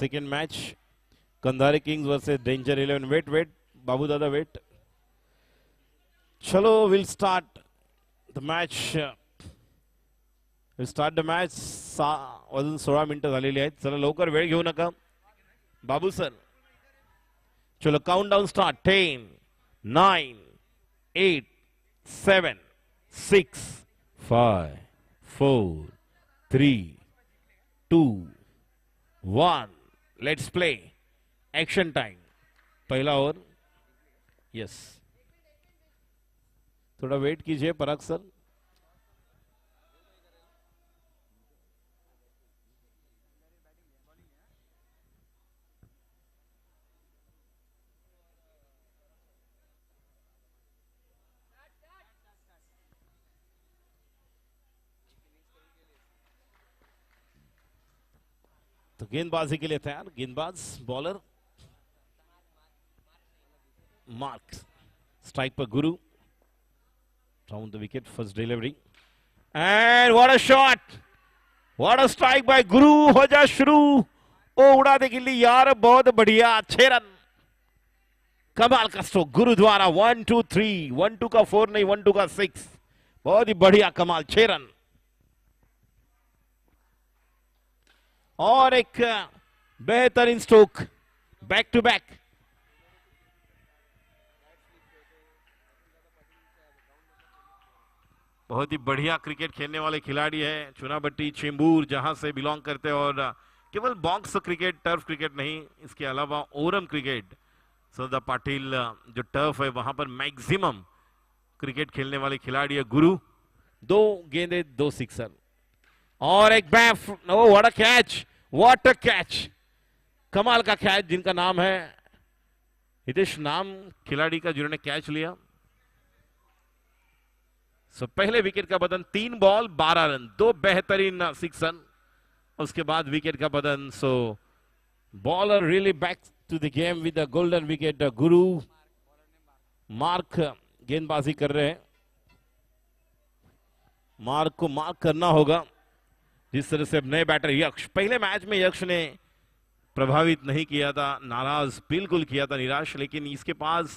second match. Kandhari Kings versus Danger 11. Wait, Babu Dada, wait. Chalo, we'll start the match. We'll start the match. अजून 16 मिनिटं झालेली आहेत. चला लवकर वेळ घेऊ नका. बाबू सर. चलो countdown start. 10, 9, 8, 7, 6, 5, 4, 3, 2, 1. Let's play. Action time. पहला ओवर. यस. थोड़ा वेट कीजिए पराग सर. तो गेंदबाजी के लिए तैयार. गेंदबाज बॉलर मार्क. स्ट्राइक पर गुरु. Round the wicket, first delivery. And what a shot! What a strike by Guru. हो जा शुरू. ओ उड़ा दे गिल्ली यार. बहुत बढ़िया. 6 रन. कमाल का स्ट्रोक गुरु द्वारा. 1 2 3. 1 2 का 4 नहीं, 1 2 का 6. बहुत ही बढ़िया कमाल. 6 रन. और एक बेहतरीन स्ट्रोक. Back to back. बहुत ही बढ़िया क्रिकेट खेलने वाले खिलाड़ी हैं. चुनाभट्टी चेंबूर जहां से बिलोंग करते हैं. और केवल बॉक्स क्रिकेट, टर्फ क्रिकेट नहीं, इसके अलावा ओरम क्रिकेट, सरदार पाटिल जो टर्फ है वहां पर मैक्सिमम क्रिकेट खेलने वाले खिलाड़ी है. गुरु. 2 गेंदे 2 सिक्सर. और एक BAIF. Oh what a catch. What a catch. कमाल का कैच. जिनका नाम है हितेश, नाम खिलाड़ी का जिन्होंने कैच लिया. सो पहले विकेट का बदन. 3 बॉल 12 रन. 2 बेहतरीन 6 रन. उसके बाद विकेट का बदन. So bowler really back to the game with the golden wicket. Guru. Mark गेंदबाजी कर रहे हैं. मार्क को मार्क करना होगा. जिस तरह से अब नए बैटर यक्ष. पहले मैच में यक्ष ने प्रभावित नहीं किया था. नाराज बिल्कुल किया था, निराश. लेकिन इसके पास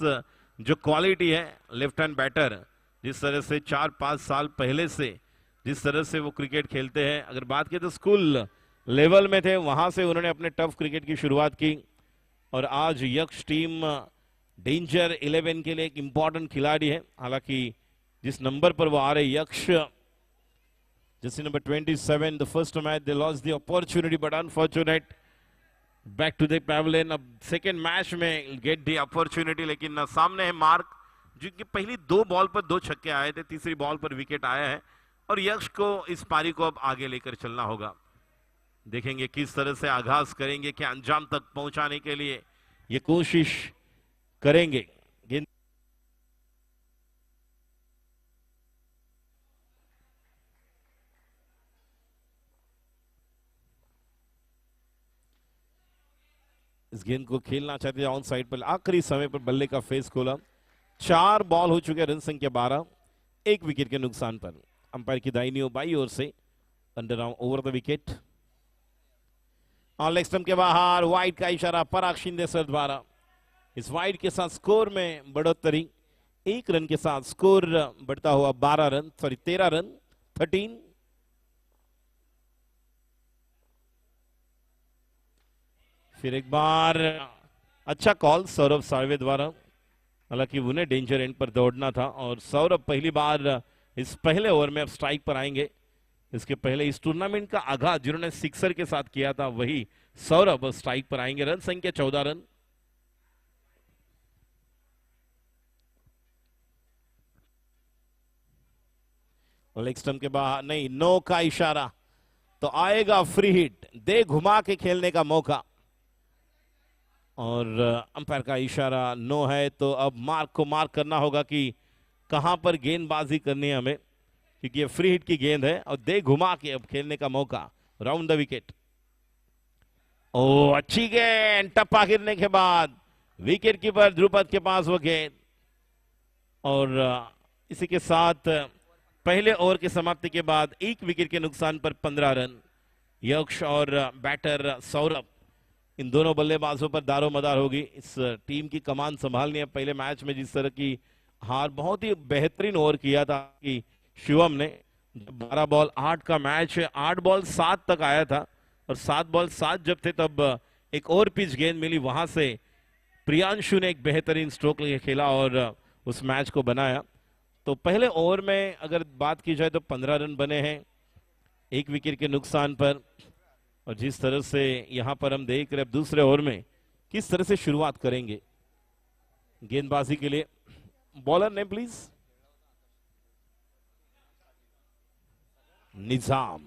जो क्वालिटी है लेफ्ट हैंड बैटर, जिस तरह से 4-5 साल पहले से जिस तरह से वो क्रिकेट खेलते हैं. अगर बात करें तो स्कूल लेवल में थे, वहां से उन्होंने अपने टफ क्रिकेट की शुरुआत की. और आज यक्ष टीम डेंजर 11 के लिए एक इंपॉर्टेंट खिलाड़ी है. हालांकि जिस नंबर पर वो आ रहे यक्ष, जैसे number 27, the first match they lost the opportunity but unfortunate. Back to the pavilion. अब सेकेंड मैच में गेट द अपॉर्चुनिटी. लेकिन सामने है मार्क, जिनकी पहली 2 बॉल पर 2 छक्के आए थे. तीसरी बॉल पर विकेट आया है. और यक्ष को इस पारी को अब आगे लेकर चलना होगा. देखेंगे किस तरह से आगाज करेंगे, क्या अंजाम तक पहुंचाने के लिए ये कोशिश करेंगे. गेंद इस गेंद को खेलना चाहते हैं ऑन साइड पर. आखिरी समय पर बल्ले का फेस खोला. 4 बॉल हो चुके. रन संख्या 12. 1 विकेट के नुकसान पर. अंपायर की दाहिनी और बाई ओर से under arm over the wicket. On leg stump के बाहर. वाइड का इशारा पराग शिंदे सर द्वारा. इस वाइड के साथ स्कोर में बढ़ोतरी. 1 रन के साथ स्कोर बढ़ता हुआ 13 रन. 13. फिर एक बार अच्छा कॉल सौरभ साळवे द्वारा. हालांकि उन्हें डेंजर एंड पर दौड़ना था. और सौरभ पहली बार इस पहले ओवर में अब स्ट्राइक पर आएंगे. इसके पहले इस टूर्नामेंट का आगाज जिन्होंने सिक्सर के साथ किया था वही सौरभ स्ट्राइक पर आएंगे. रन संख्या 14 रन. लेग स्टंप के बाहर नहीं. नो का इशारा तो आएगा फ्री हिट. दे घुमा के खेलने का मौका. और अंपायर का इशारा नो है. तो अब मार्क को मार्क करना होगा कि कहां पर गेंदबाजी करनी है हमें, क्योंकि ये फ्री हिट की गेंद है. और दे घुमा के अब खेलने का मौका. Round the wicket. ओ अच्छी गेंद. टप्पा गिरने के बाद विकेट कीपर ध्रुपद के पास वो गेंद. और इसी के साथ पहले ओवर की समाप्ति के बाद 1 विकेट के नुकसान पर 15 रन. यक्ष और बैटर सौरभ इन दोनों बल्लेबाजों पर दारोमदार होगी। इस टीम की कमान संभालनी है। पहले मैच में जिस तरह की हार, बहुत ही बेहतरीन ओवर किया था कि शिवम ने। 12 बॉल 8 का मैच है, 8 बॉल 7 तक आया था और 7 बॉल 7 जब थे तब एक और पिच गेंद मिली, वहां से प्रियांशु ने एक बेहतरीन स्ट्रोक लेके खेला और उस मैच को बनाया। तो पहले ओवर में अगर बात की जाए तो 15 रन बने हैं 1 विकेट के नुकसान पर। और जिस तरह से यहां पर हम देख रहे हैं दूसरे ओवर में किस तरह से शुरुआत करेंगे गेंदबाजी के लिए। Bowler name please. निजाम,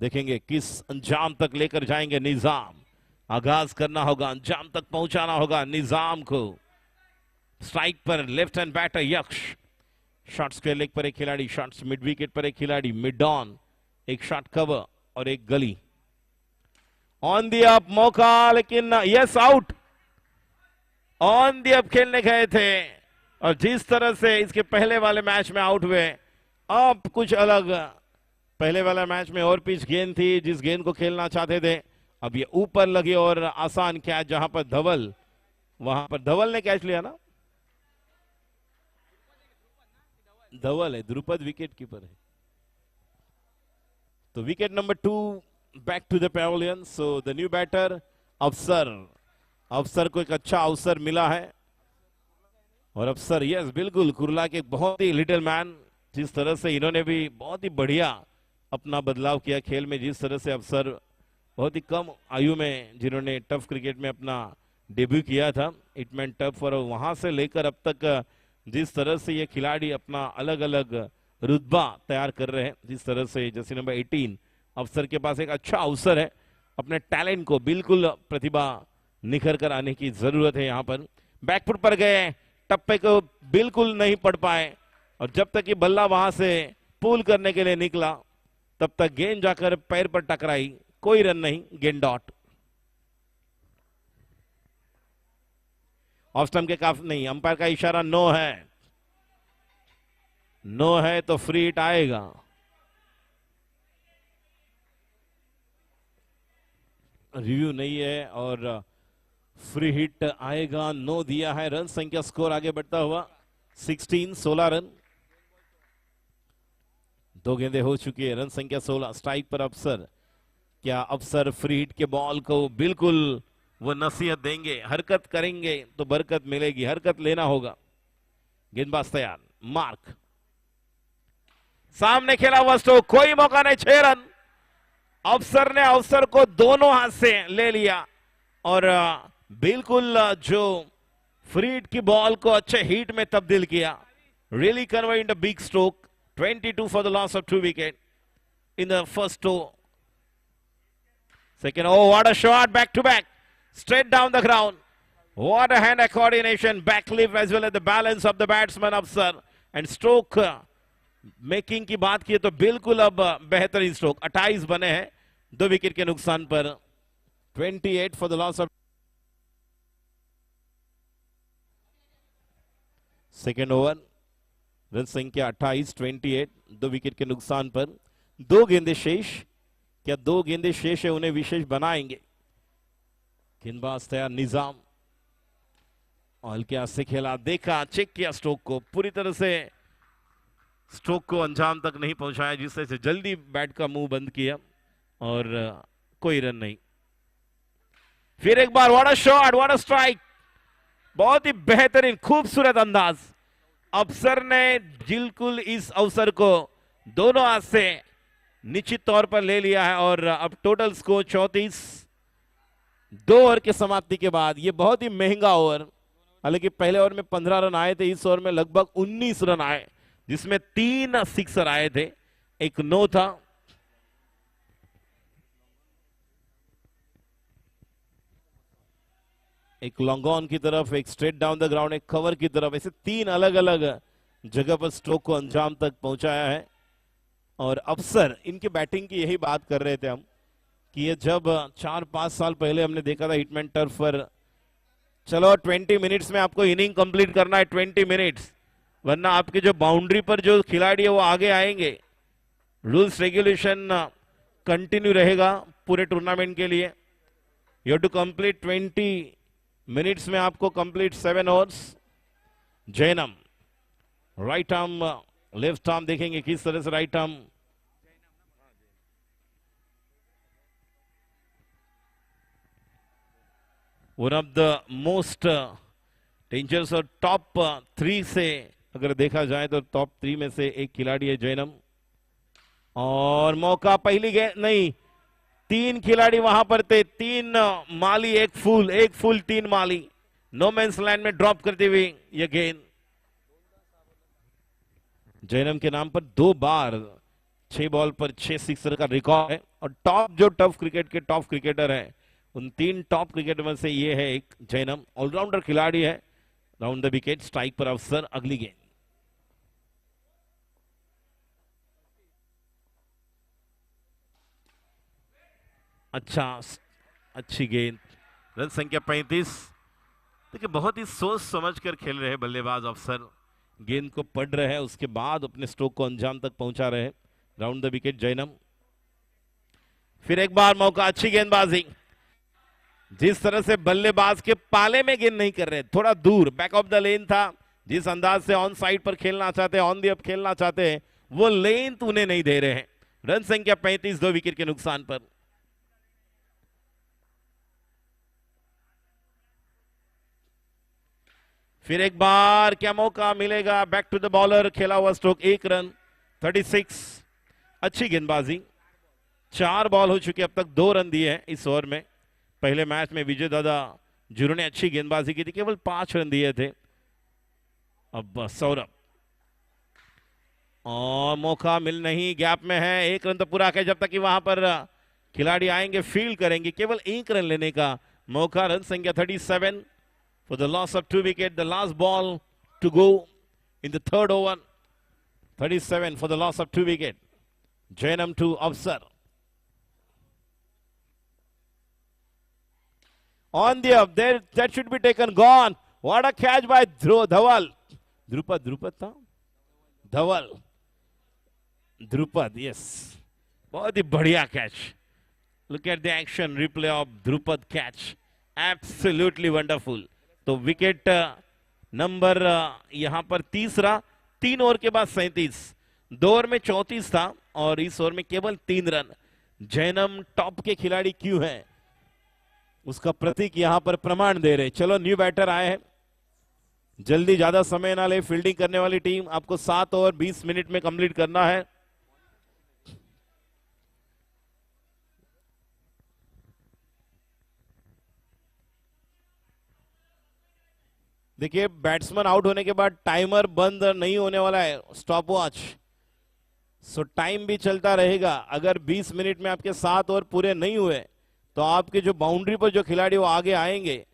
देखेंगे किस अंजाम तक लेकर जाएंगे निजाम। आगाज करना होगा, अंजाम तक पहुंचाना होगा निजाम को। स्ट्राइक पर लेफ्ट हैंड बैटर यक्ष। शॉट स्क्वायर लेग पर एक खिलाड़ी, शॉट्स मिड विकेट पर एक खिलाड़ी, मिड ऑन, एक शॉट कवर और एक गली। ऑन दी अप मौका, लेकिन yes out. On the up खेलने गए थे और जिस तरह से इसके पहले वाले मैच में आउट हुए, अब कुछ अलग। पहले वाला मैच में और पिच गेंद थी जिस गेंद को खेलना चाहते थे, अब ये ऊपर लगी और आसान कैच, जहां पर धवल, वहां पर धवल ने कैच लिया ना। धवल है, ध्रुपद विकेट कीपर है। तो wicket number 2 back to the pavilion. So the new batter Afsar. Afsar को एक अच्छा अवसर मिला है और अफसर, यस बिल्कुल, कुर्ला के बहुत ही लिटिल मैन, जिस तरह से इन्होंने भी बहुत ही बढ़िया अपना बदलाव किया खेल में। जिस तरह से अफसर बहुत ही कम आयु में जिन्होंने टफ क्रिकेट में अपना डेब्यू किया था, इट मैन टफ, और वहां से लेकर अब तक जिस तरह से ये खिलाड़ी अपना अलग अलग रुतबा तैयार कर रहे हैं, जिस तरह से जैसे नंबर 18 अफसर के पास एक अच्छा अवसर है अपने टैलेंट को, बिल्कुल प्रतिभा निखर कर आने की जरूरत है। यहां पर बैकफुट पर गए, टप्पे को बिल्कुल नहीं पढ़ पाए और जब तक ये बल्ला वहां से पुल करने के लिए निकला तब तक गेंद जाकर पैर पर टकराई, कोई रन नहीं, गेंद डॉट। ऑफ स्टंप के काफी नहीं, अंपायर का इशारा नो है, नो है तो फ्री हिट आएगा। रिव्यू नहीं है और फ्री हिट आएगा, नो दिया है। रन संख्या स्कोर आगे बढ़ता हुआ 16 रन, 2 गेंदें हो चुकी है, रन संख्या 16। स्ट्राइक पर अफसर, क्या अफसर फ्री हिट के बॉल को बिल्कुल वो नसीहत देंगे, हरकत करेंगे तो बरकत मिलेगी, हरकत लेना होगा। गेंदबाज तैयार, मार्क, सामने खेला हुआ स्ट्रोक, कोई मौका नहीं, 6 रन। अफसर ने अफसर को दोनों हाथ से ले लिया और बिल्कुल जो फ्री हिट की बॉल को अच्छे हिट में तब्दील किया। Really convert in the big stroke. 22 for the loss of 2 wicket in the first over. Second, oh, what a shot, back to back, straight down the ground. What a hand-eye coordination, backlift as well as the balance of the batsman Afsar. And stroke making की बात की तो बिल्कुल अब बेहतरीन stroke, 28 बने हैं 2 wicket के नुकसान पर। 28 for the loss of second over, run संख्या 28, 28, 2 विकेट के नुकसान पर। 2 गेंदे शेष, क्या 2 गेंदे शेष है उन्हें विशेष बनाएंगे। गेंदबाज तैयार, निजाम, और क्या से खेला, देखा, चेक किया स्ट्रोक को, पूरी तरह से स्ट्रोक को अंजाम तक नहीं पहुंचाया, जिससे से जल्दी बैट का मुंह बंद किया और कोई रन नहीं। फिर एक बार, what a shot, what a strike, बहुत ही बेहतरीन खूबसूरत अंदाज। अफसर ने बिल्कुल इस अवसर को दोनों हाथ से निश्चित तौर पर ले लिया है और अब टोटल स्कोर 34। 2 ओवर के समाप्ति के बाद ये बहुत ही महंगा ओवर, हालांकि पहले ओवर में 15 रन आए थे, इस ओवर में लगभग 19 रन आए, जिसमें 3 सिक्सर आए थे, एक नो था। एक लॉन्ग ऑन की तरफ, एक स्ट्रेट डाउन द ग्राउंड, एक कवर की तरफ, ऐसे 3 अलग अलग जगह पर स्ट्रोक को अंजाम तक पहुंचाया है। और अफसर, इनकी बैटिंग की यही बात कर रहे थे हम कि ये जब 4-5 साल पहले हमने देखा था हिटमैन टर्फ पर, चलो 20 मिनट्स में आपको इनिंग कंप्लीट करना है, 20 मिनट्स, वरना आपके जो बाउंड्री पर जो खिलाड़ी है वो आगे आएंगे। रूल्स रेगुलेशन कंटिन्यू रहेगा पूरे टूर्नामेंट के लिए। You have to complete 20 minutes में आपको complete 7 overs. Jainam right arm left arm देखेंगे किस तरह से right arm one of the most dangerous और टॉप 3 से अगर देखा जाए तो टॉप 3 में से एक खिलाड़ी है जैनम। और मौका पहली गेंद नहीं, 3 खिलाड़ी वहां पर थे, 3 माली, एक फुल 3 माली नो मैंस लैंड में ड्रॉप करते हुए यह गेंद जैनम के नाम पर 2 बार 6 बॉल पर 6 सिक्सर का रिकॉर्ड है। और टॉप जो टफ क्रिकेट के टॉप क्रिकेटर है उन 3 टॉप क्रिकेटर में से ये है एक जैनम। ऑलराउंडर खिलाड़ी है। राउंड द विकेट, स्ट्राइक पर अवसर, अगली गेंद। अच्छी गेंद, रन संख्या 35। देखिए बहुत ही सोच समझ कर खेल रहे बल्लेबाज अफसर, गेंद को पढ़ रहे हैं, उसके बाद अपने स्ट्रोक को अंजाम तक पहुंचा रहे हैं। Round the wicket Jainam. फिर एक बार मौका, अच्छी गेंदबाजी। जिस तरह से बल्लेबाज के पाले में गेंद नहीं कर रहे, थोड़ा दूर बैक ऑफ द लेन था, जिस अंदाज से ऑन साइड पर खेलना चाहते हैं, ऑन दी अप खेलना चाहते हैं, वो लेंथ उन्हें नहीं दे रहे हैं। रन संख्या 35, 2 विकेट के नुकसान पर। फिर एक बार क्या मौका मिलेगा, बैक टू द बॉलर, खेला हुआ स्ट्रोक, 1 रन, 36। अच्छी गेंदबाजी, 4 बॉल हो चुके, अब तक 2 रन दिए हैं इस ओवर में। पहले मैच में विजय दादा जुरू ने अच्छी गेंदबाजी की थी, केवल 5 रन दिए थे। अब सौरभ, और मौका मिल नहीं, गैप में है, 1 रन तो पूरा है, जब तक कि वहां पर खिलाड़ी आएंगे फील्ड करेंगे, केवल 1 रन लेने का मौका। रन संख्या 37 for the loss of 2 wicket. The last ball to go in the 3rd over. 37 for the loss of 2 wicket. Jainam to Afsar. On the up there, that should be taken. Gone. What a catch by Dhawal. Drupad था? Dhawal. Drupad, yes. बहुत ही बढ़िया catch. Look at the action replay of Drupad catch. Absolutely wonderful. तो wicket number यहां पर तीसरा, 3 over के बाद 37, 2 ओवर में 34 था और इस ओवर में केवल 3 रन। जैनम टॉप के खिलाड़ी क्यों हैं, उसका प्रतीक यहां पर प्रमाण दे रहे। चलो न्यू बैटर आए हैं, जल्दी ज्यादा समय ना ले, फील्डिंग करने वाली टीम, आपको 7 ओवर 20 मिनट में कंप्लीट करना है। देखिए बैट्समैन आउट होने के बाद टाइमर बंद नहीं होने वाला है, स्टॉप वॉच, सो टाइम भी चलता रहेगा। अगर 20 मिनट में आपके 7 ओवर पूरे नहीं हुए तो आपके जो बाउंड्री पर जो खिलाड़ी वो आगे आएंगे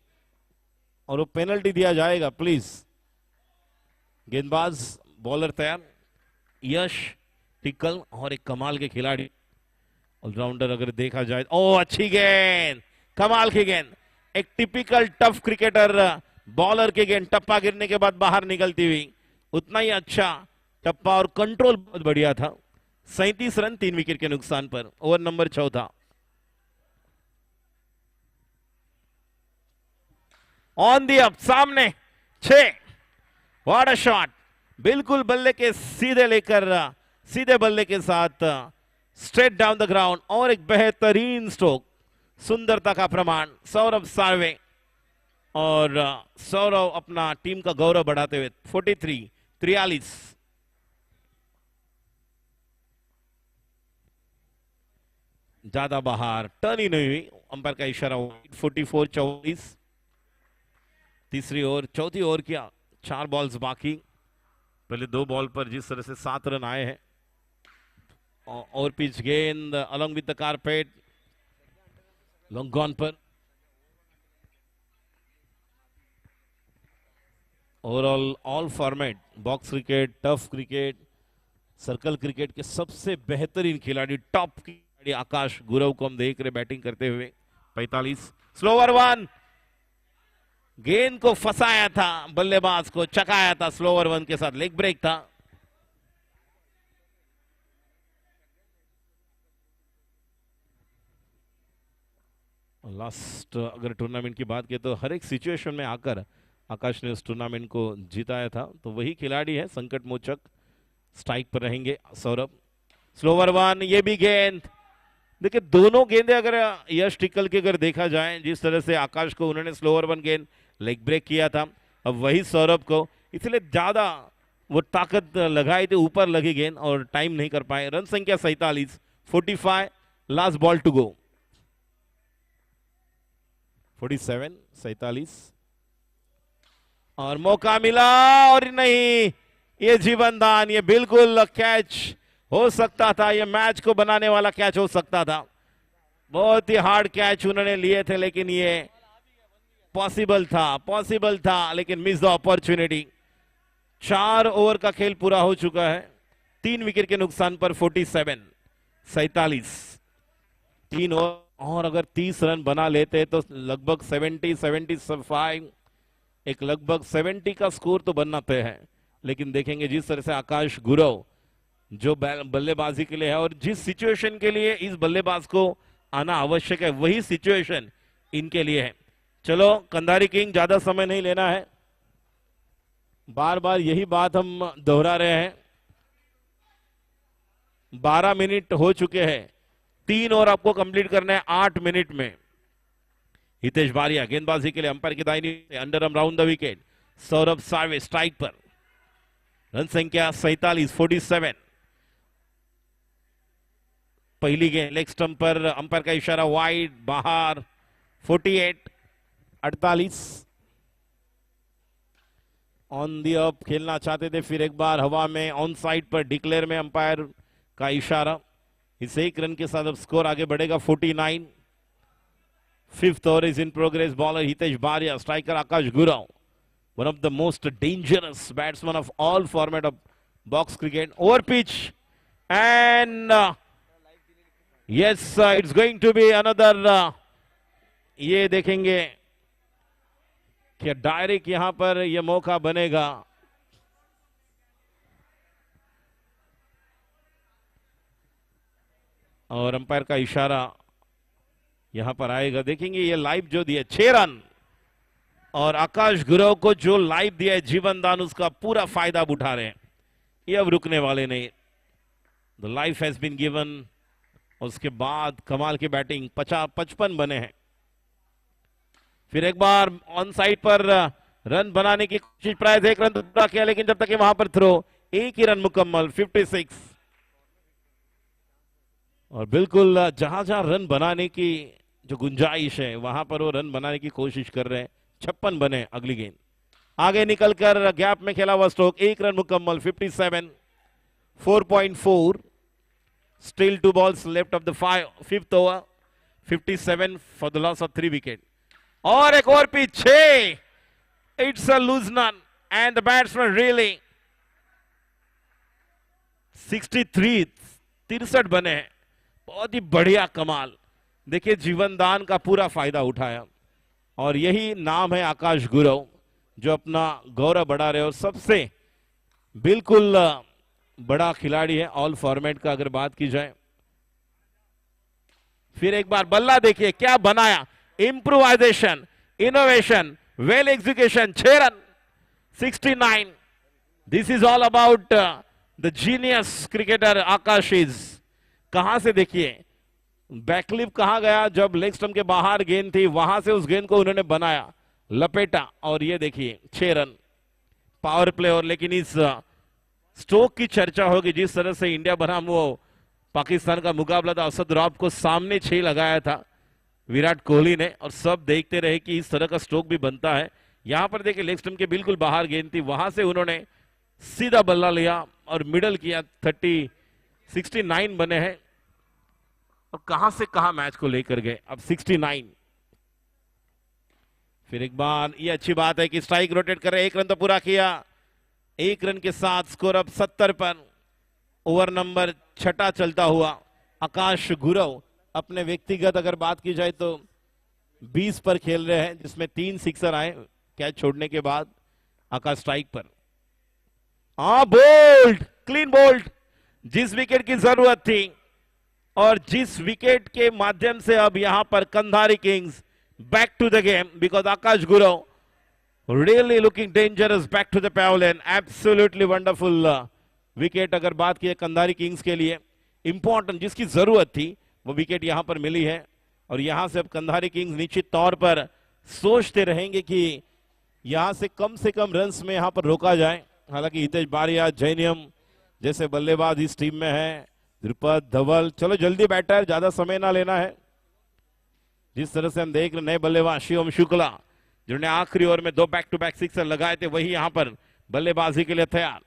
और वो पेनल्टी दिया जाएगा, प्लीज। गेंदबाज बॉलर तैयार, यश टिकल और एक कमाल के खिलाड़ी ऑलराउंडर अगर देखा जाए। ओ अच्छी गेंद, कमाल की गेंद, एक टिपिकल टफ क्रिकेटर बॉलर की गेंद, टप्पा गिरने के बाद बाहर निकलती हुई, उतना ही अच्छा टप्पा और कंट्रोल बहुत बढ़िया था। 37 रन 3 विकेट के नुकसान पर। Over number 14। On the up, सामने 6, व्हाट अ शॉट, बिल्कुल बल्ले के सीधे लेकर, सीधे बल्ले के साथ स्ट्रेट डाउन द ग्राउंड, और एक बेहतरीन स्ट्रोक, सुंदरता का प्रमाण सौरभ सार्वे। और सौरभ अपना टीम का गौरव बढ़ाते हुए 43। ज्यादा बाहर टर्न ही नहीं हुई, अंपायर का इशारा। 44-44 तीसरी ओवर, चौथी ओवर किया, 4 बॉल्स बाकी। पहले 2 बॉल पर जिस तरह से 7 रन आए हैं, और पिच गेंद along with the carpet, long on पर। Overall all format, box cricket, turf cricket, circle cricket के सबसे बेहतरीन खिलाड़ी, टॉप खिलाड़ी आकाश गुरव को हम देख रहे बैटिंग करते हुए। 45, स्लोवर 1, गेंद को फंसाया था, बल्लेबाज को चकाया था, स्लोवर 1 के साथ लेग ब्रेक था। लास्ट अगर टूर्नामेंट की बात की तो हर एक सिचुएशन में आकर आकाश ने उस टूर्नामेंट को जिताया था, तो वही खिलाड़ी है संकट मोचक। स्ट्राइक पर रहेंगे सौरभ। स्लोवर वन, ये भी गेंद। देखिए दोनों गेंदे अगर यश टिकल के अगर देखा जाए, जिस तरह से आकाश को उन्होंने स्लोवर वन गेंद लेग ब्रेक किया था, अब वही सौरभ को, इसलिए ज्यादा वो ताकत लगाई थी, ऊपर लगी गेंद और टाइम नहीं कर पाए। रन संख्या 47, 45, लास्ट बॉल टू गो। 47, 47 और मौका मिला और नहीं, ये जीवन दान, ये बिल्कुल कैच हो सकता था, ये मैच को बनाने वाला कैच हो सकता था। बहुत ही हार्ड कैच उन्होंने लिए थे, लेकिन ये पॉसिबल था, लेकिन मिस द अपॉर्चुनिटी। 4 ओवर का खेल पूरा हो चुका है, 3 विकेट के नुकसान पर 47, 47। 3 ओवर और अगर 30 रन बना लेते तो लगभग 70, 75, एक लगभग 70 का स्कोर तो बनना तय है। लेकिन देखेंगे जिस तरह से आकाश गुरव जो बल्लेबाजी के लिए है और जिस सिचुएशन के लिए इस बल्लेबाज को आना आवश्यक है, वही सिचुएशन इनके लिए है। चलो कंधारी किंग, ज्यादा समय नहीं लेना है, बार बार यही बात हम दोहरा रहे हैं। 12 मिनट हो चुके हैं, 3 और आपको कंप्लीट करना है 8 मिनट में। हितेश बारिया गेंदबाजी के लिए अंपायर की दाहिनी under arm round the wicket. Saurabh Save strike पर। रन संख्या 47, 47। पहली गेंद लेग स्टंप पर, अंपायर का इशारा वाइड, बाहर। 48, 48। ऑन दी अप खेलना चाहते थे, फिर एक बार हवा में ऑन साइड पर डिक्लेयर में अंपायर का इशारा। इस 1 रन के साथ अब स्कोर आगे बढ़ेगा 49। 5th over is in progress. Bowler Hitesh Baria, striker Akash Gurav, one of the most dangerous batsmen of all format of box cricket. Over pitch and yes, it's going to be another ये देखेंगे कि डायरेक्ट यहां पर ये मौका बनेगा। और अंपायर का इशारा यहां पर आएगा। देखेंगे ये लाइव जो दिया 6 रन, और आकाश गुरव को जो लाइव दिया है जीवन दान, उसका पूरा फायदा अब उठा रहे हैं, ये अब रुकने वाले नहीं। The life has been given. उसके बाद कमाल की बैटिंग, 55 बने हैं। फिर एक बार ऑन साइड पर रन बनाने की कोशिश, प्राइस 1 रन पूरा किया, लेकिन जब तक कि वहां पर थ्रो, 1 ही रन मुकम्मल। 56 और बिल्कुल जहां जहां रन बनाने की जो गुंजाइश है वहां पर वो रन बनाने की कोशिश कर रहे हैं। 56 बने। अगली गेंद आगे निकलकर गैप में खेला हुआ स्ट्रोक, 1 रन मुकम्मल। 57, 4.4। Still 2 balls left of the 5th over. 57 for the loss of 3 wicket. और एक और पीछे, it's a loose none and the batsman really. 63, 63 बने हैं। बहुत ही बढ़िया, कमाल। देखिए जीवन दान का पूरा फायदा उठाया, और यही नाम है आकाश गुरव, जो अपना गौरव बढ़ा रहे और सबसे बिल्कुल बड़ा खिलाड़ी है ऑल फॉर्मेट का अगर बात की जाए। फिर एक बार बल्ला देखिए क्या बनाया, improvisation, innovation, well execution. 6 run. 69। This is all about the genius cricketer Akash is. कहां से देखिए बैकलिप कहां गया, जब लेग स्टंप के बाहर गेंद थी वहां से उस गेंद को उन्होंने बनाया, लपेटा, और ये देखिए 6 रन। Power play. और लेकिन इस स्ट्रोक की चर्चा होगी, जिस तरह से इंडिया बनाम वो पाकिस्तान का मुकाबला था, असद रॉब को सामने 6 लगाया था विराट कोहली ने, और सब देखते रहे कि इस तरह का स्ट्रोक भी बनता है। यहां पर देखिए लेग स्टंप के बिल्कुल बाहर गेंद थी, वहां से उन्होंने सीधा बल्ला लिया और मिडल किया। 69 बने हैं। अब कहां से कहां मैच को लेकर गए, अब 69। फिर एक बार, ये अच्छी बात है कि स्ट्राइक रोटेट कर रहे। 1 रन तो पूरा किया। 1 रन के साथ स्कोर अब 70 पर। ओवर नंबर 6 चलता हुआ। आकाश गुरव अपने व्यक्तिगत अगर बात की जाए तो 20 पर खेल रहे हैं, जिसमें 3 सिक्सर आए कैच छोड़ने के बाद। आकाश स्ट्राइक पर। बोल्ड, क्लीन बोल्ड, जिस विकेट की जरूरत थी और जिस विकेट के माध्यम से अब यहां पर Kandhari kings back to the game, because Akash Gurav really looking dangerous back to the pavilion, absolutely wonderful wicket अगर बात की कंधारी किंग्स के लिए इंपॉर्टेंट जिसकी जरूरत थी वो विकेट यहां पर मिली है। और यहां से अब कंधारी किंग्स निश्चित तौर पर सोचते रहेंगे कि यहां से कम रन्स में यहां पर रोका जाए। हालांकि हितेश बारिया, जैनियम जैसे बल्लेबाज इस टीम में है, द्रुपद, धवल, चलो जल्दी बैटर, ज्यादा समय ना लेना है। जिस तरह से हम देख रहे नए बल्लेबाज शिवम शुक्ला जिन्होंने आखिरी ओवर में 2 बैक टू बैक सिक्सर लगाए थे, वही यहां पर बल्लेबाजी के लिए तैयार।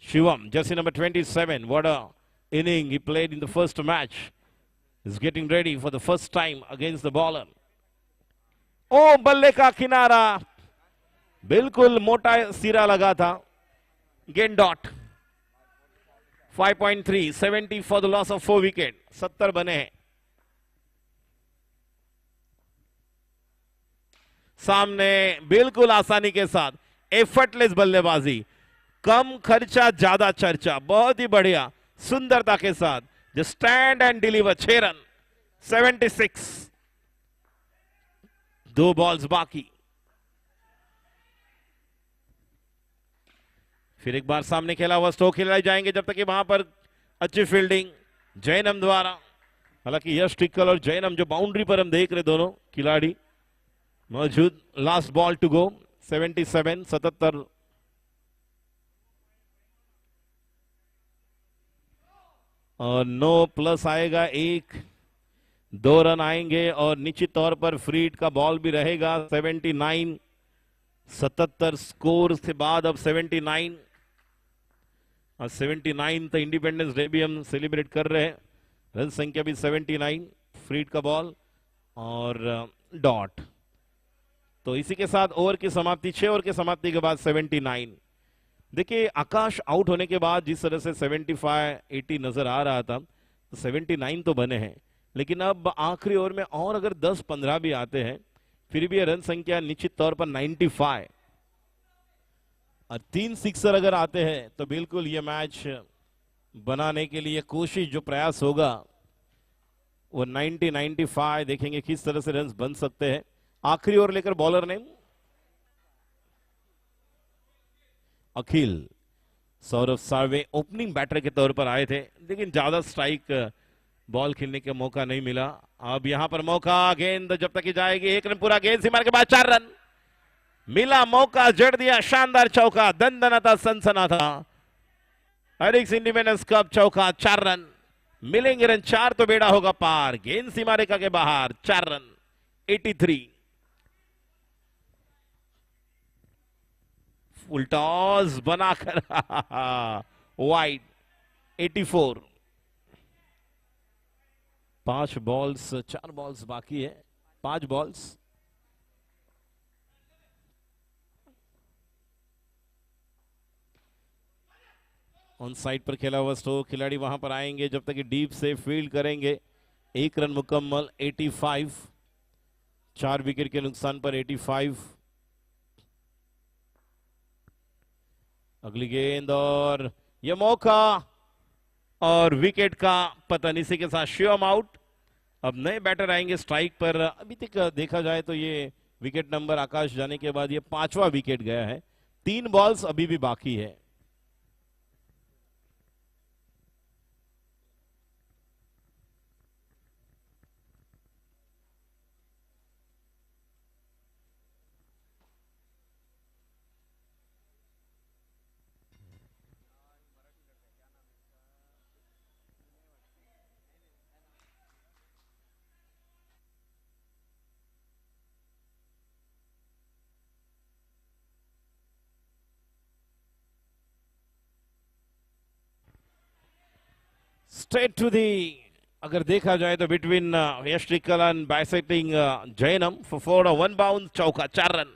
Shivam jersey number 27, what a inning he played in the first match, is getting ready for the first time against the bowler. ओ बल्ले का किनारा, बिल्कुल मोटा सिरा लगा था। गेन डॉट 5.3, 70 for the loss of 4 wicket. 70 बने हैं। सामने बिल्कुल आसानी के साथ एफर्टलेस बल्लेबाजी, कम खर्चा ज्यादा चर्चा, बहुत ही बढ़िया सुंदरता के साथ जो stand and deliver. 6 run, 76, 2 balls बाकी। फिर एक बार सामने खेला हुआ स्ट्रोक खिलाई जाएंगे जब तक कि वहां पर अच्छी फील्डिंग जैनम द्वारा। हालांकि यश टिक्कल और जैनम जो बाउंड्री पर हम देख रहे दोनों खिलाड़ी मौजूद। Last ball to go, 77, 77। और नो प्लस आएगा, 1, 2 रन आएंगे और निश्चित तौर पर फ्री हिट का बॉल भी रहेगा। 79, 77 स्कोर से बाद अब 79 और 79 तो इंडिपेंडेंस डे भी हम सेलिब्रेट कर रहे हैं। रन संख्या भी 79, फ्री हिट का बॉल और डॉट। तो इसी के साथ ओवर की समाप्ति, 6 ओवर की समाप्ति के बाद 79। देखिए आकाश आउट होने के बाद जिस तरह से 75, 80 नजर आ रहा था, तो 79 तो बने हैं, लेकिन अब आखिरी ओवर में और अगर 10-15 भी आते हैं फिर भी रन संख्या निश्चित तौर पर 95 और 3 सिक्सर अगर आते हैं तो बिल्कुल ये मैच बनाने के लिए कोशिश जो प्रयास होगा वो 90-95 देखेंगे किस तरह से रन बन सकते हैं। आखिरी ओवर लेकर बॉलर ने अखिल सौरभ सार्वे ओपनिंग बैटर के तौर पर आए थे, लेकिन ज्यादा स्ट्राइक बॉल खेलने का मौका नहीं मिला। अब यहां पर मौका, गेंद जब तक ही जाएगी, 1 रन पूरा, गेंद सीमा के बाद 4 रन मिला, मौका जड़ दिया, शानदार चौका, दंदना था, सनसना था। हरिक्स इंडिपेंडेंस कप चौका, 4 रन मिलेंगे, रन 4 तो बेड़ा होगा पार। गेंद सीमा रेखा के बाहर, 4 रन, 83। फुल टॉस बनाकर वाइड, 84। 5 बॉल्स, 4 बॉल्स बाकी है, 5 बॉल्स। ऑन साइड पर खेला हुआ स्ट्रोक, खिलाड़ी वहां पर आएंगे जब तक कि डीप से फील्ड करेंगे। 1 रन मुकम्मल, 85, 4 विकेट के नुकसान पर 85। अगली गेंद और यह मौका और विकेट का पतन, इसी के साथ शिवम आउट। अब नए बैटर आएंगे स्ट्राइक पर। अभी तक देखा जाए तो ये विकेट नंबर आकाश जाने के बाद ये 5वां विकेट गया है। 3 बॉल्स अभी भी बाकी है। स्ट्रेट टू दी, अगर देखा जाए तो between Yash Tikkal and bisecting Jainam for 1 bounce चौका, 4 रन,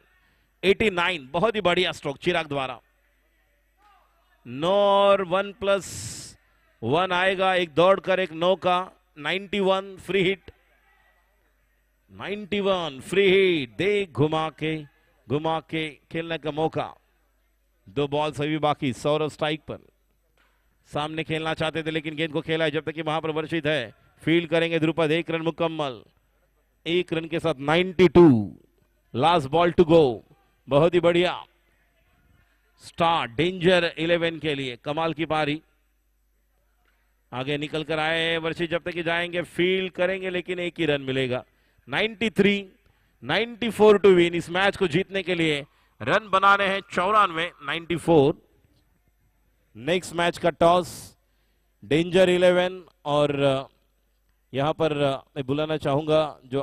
89। बहुत ही बढ़िया स्ट्रोक चिराग द्वारा। नॉर 1+1 आएगा, एक दौड़कर एक नो का, 91 फ्री हिट, 91 फ्री हिट, देख घुमा के खेलने का मौका। 2 बॉल्स अभी बाकी, सौरभ स्ट्राइक पर। सामने खेलना चाहते थे लेकिन गेंद को खेला है, जब तक कि वहां पर वर्षित है। फील्ड करेंगे ध्रुपद, 1 रन मुकम्मल, 1 रन के साथ 92। Last ball to go. बहुत ही बढ़िया स्टार्ट डेंजर 11 के लिए। कमाल की पारी, आगे निकल कर आए वर्षित, जब तक कि जाएंगे फील्ड करेंगे लेकिन 1 ही रन मिलेगा। 93, 94 टू विन। इस मैच को जीतने के लिए रन बनाने हैं 94, 94। नेक्स्ट मैच का टॉस डेंजर 11 और यहां पर मैं बुलाना चाहूंगा जो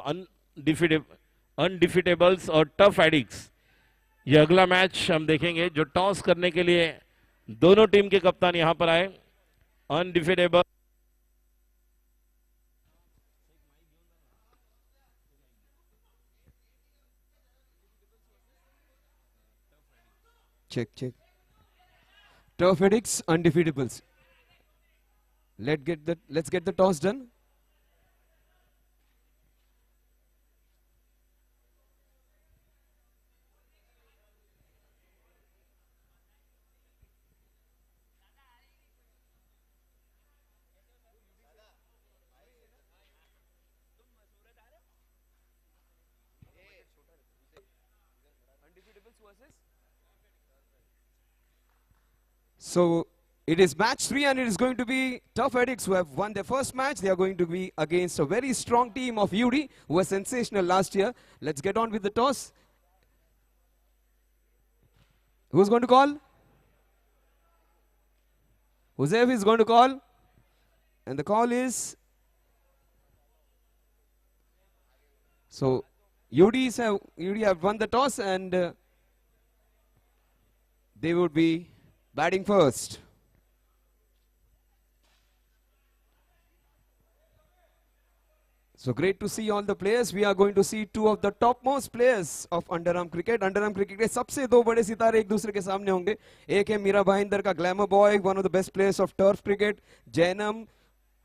अनडिफिटेबल्स और टफ एडिक्स। ये अगला मैच हम देखेंगे जो टॉस करने के लिए दोनों टीम के कप्तान यहां पर आए। Undefeatable check tough addicts, undefeatables. Let's get the toss done. So it is match 3 and it is going to be Tough Addicts who have won their first match. They are going to be against a very strong team of UD who was sensational last year. Let's get on with the toss. Who's going to call? Huzaif is going to call. And the call is... So UD have won the toss and they would be batting first. So great to see all the players. We are going to see two of the topmost players of Underarm Cricket. Underarm Cricket के सबसे दो बड़े सितारे एक दूसरे के सामने होंगे. एक है मीरा भाईंदर का glamour boy, one of the best players of turf cricket. Jainam,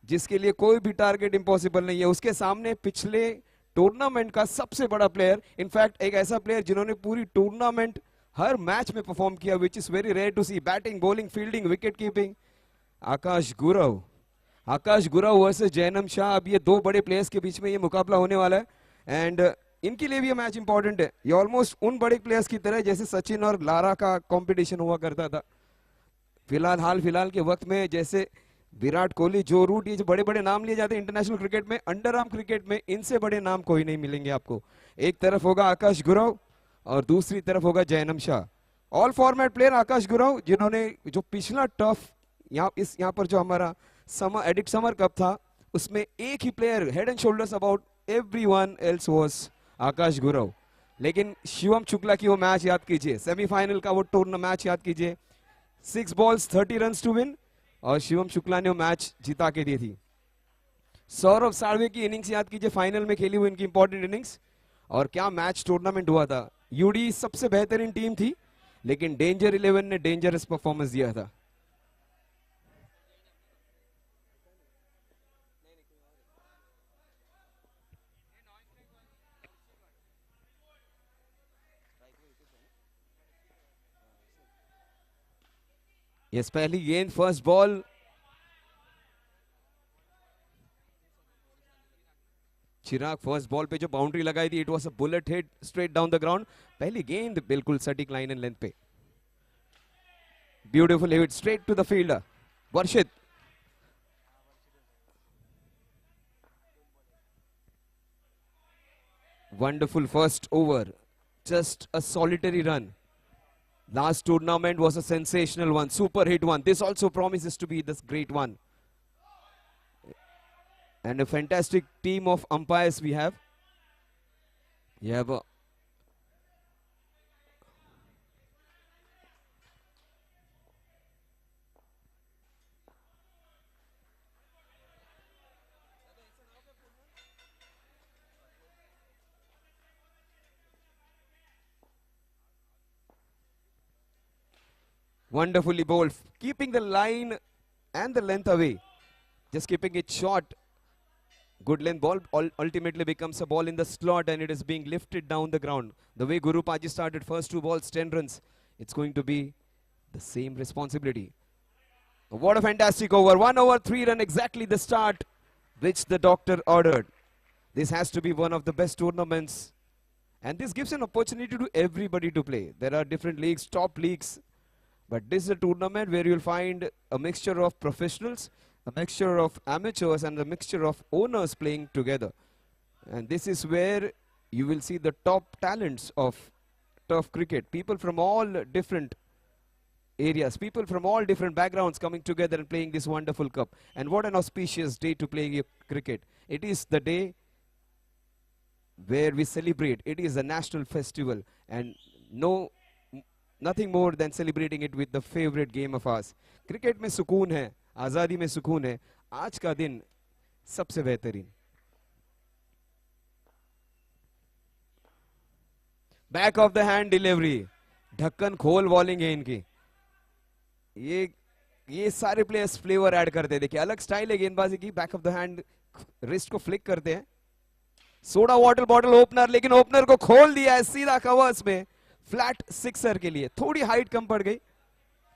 जिसके लिए कोई भी टारगेट इम्पॉसिबल नहीं है. उसके सामने पिछले टूर्नामेंट का सबसे बड़ा प्लेयर, इनफैक्ट एक ऐसा प्लेयर जिन्होंने पूरी टूर्नामेंट हर मैच में परफॉर्म किया, which is very rare to see. Batting, bowling, fielding, wicket keeping. Akash Gurav versus Jainam Shah. अब ये दो बड़े प्लेयर्स के बीच में ये मुकाबला होने वाला है एंड इनके लिए भी ये मैच इंपॉर्टेंट है. ये ऑलमोस्ट उन बड़े प्लेयर्स की तरह जैसे सचिन और लारा का कंपटीशन हुआ करता था. हाल फिलहाल के वक्त में जैसे विराट कोहली, जो रूट, ये जो बड़े बड़े नाम लिए जाते हैं इंटरनेशनल क्रिकेट में, अंडरआर्म क्रिकेट में इनसे बड़े नाम कोई नहीं मिलेंगे आपको. एक तरफ होगा आकाश गुरव और दूसरी तरफ होगा Jainam Shah. All format player Akash Gurav, जिन्होंने जो पिछला टफ यहाँ पर जो हमारा समर कप था उसमें एक ही player head and shoulders about everyone else was Akash Gurav. लेकिन शिवम शुक्ला की वो मैच याद कीजिए, सेमीफाइनल का वो टूर्नामेंट मैच याद कीजिए. 6 balls 30 रन्स टू विन और शिवम शुक्ला ने वो मैच जिता के दी थी. सौरभ साळवे की इनिंग्स याद कीजिए, फाइनल में खेली हुई इनकी इंपॉर्टेंट इनिंग्स. और क्या मैच टूर्नामेंट हुआ था. यूडी सबसे बेहतरीन टीम थी लेकिन डेंजर 11 ने डेंजरस परफॉर्मेंस दिया था. यस, पहली गेंद, first ball. Chirag first ball पे जो बाउंड्री लगाई थी, it was a bullet hit straight down the ground. पहली गेंद बिल्कुल सटीक लाइन एंड लेंथ पे. Beautiful hit straight to the fielder Varshit. Wonderful first over, just a solitary run. Last tournament was a sensational one, super hit one. This also promises to be this great one. And a fantastic team of umpires we have. You have a wonderfully bowled, keeping the line and the length away, just keeping it short. Good length ball ultimately becomes a ball in the slot and it is being lifted down the ground. The way Guru Paji started, first 2 balls 10 runs, it's going to be the same responsibility. What a fantastic over. 1 over 3 run, exactly the start which the doctor ordered. This has to be one of the best tournaments. And this gives an opportunity to everybody to play. There are different leagues, top leagues. But this is a tournament where you'll find a mixture of professionals, a mixture of amateurs, and a mixture of owners playing together. And this is where you will see the top talents of turf cricket. People from all different areas, people from all different backgrounds coming together and playing this wonderful cup. And what an auspicious day to play cricket. It is the day where we celebrate. It is a national festival, and nothing more than celebrating it with the favorite game of ours. Cricket में सुकून है, आजादी में सुकून है. आज का दिन सबसे बेहतरीन. Back of the hand delivery. ढक्कन खोल बॉलिंग है इनकी. ये सारे प्लेयर्स फ्लेवर ऐड करते हैं. देखिए अलग स्टाइल है गेंदबाजी की. Back of the hand wrist को फ्लिक करते हैं. सोडा वाटर बॉटल ओपनर, लेकिन ओपनर को खोल दिया है सीधा कवर्स में. फ्लैट सिक्सर के लिए थोड़ी हाइट कम पड़ गई.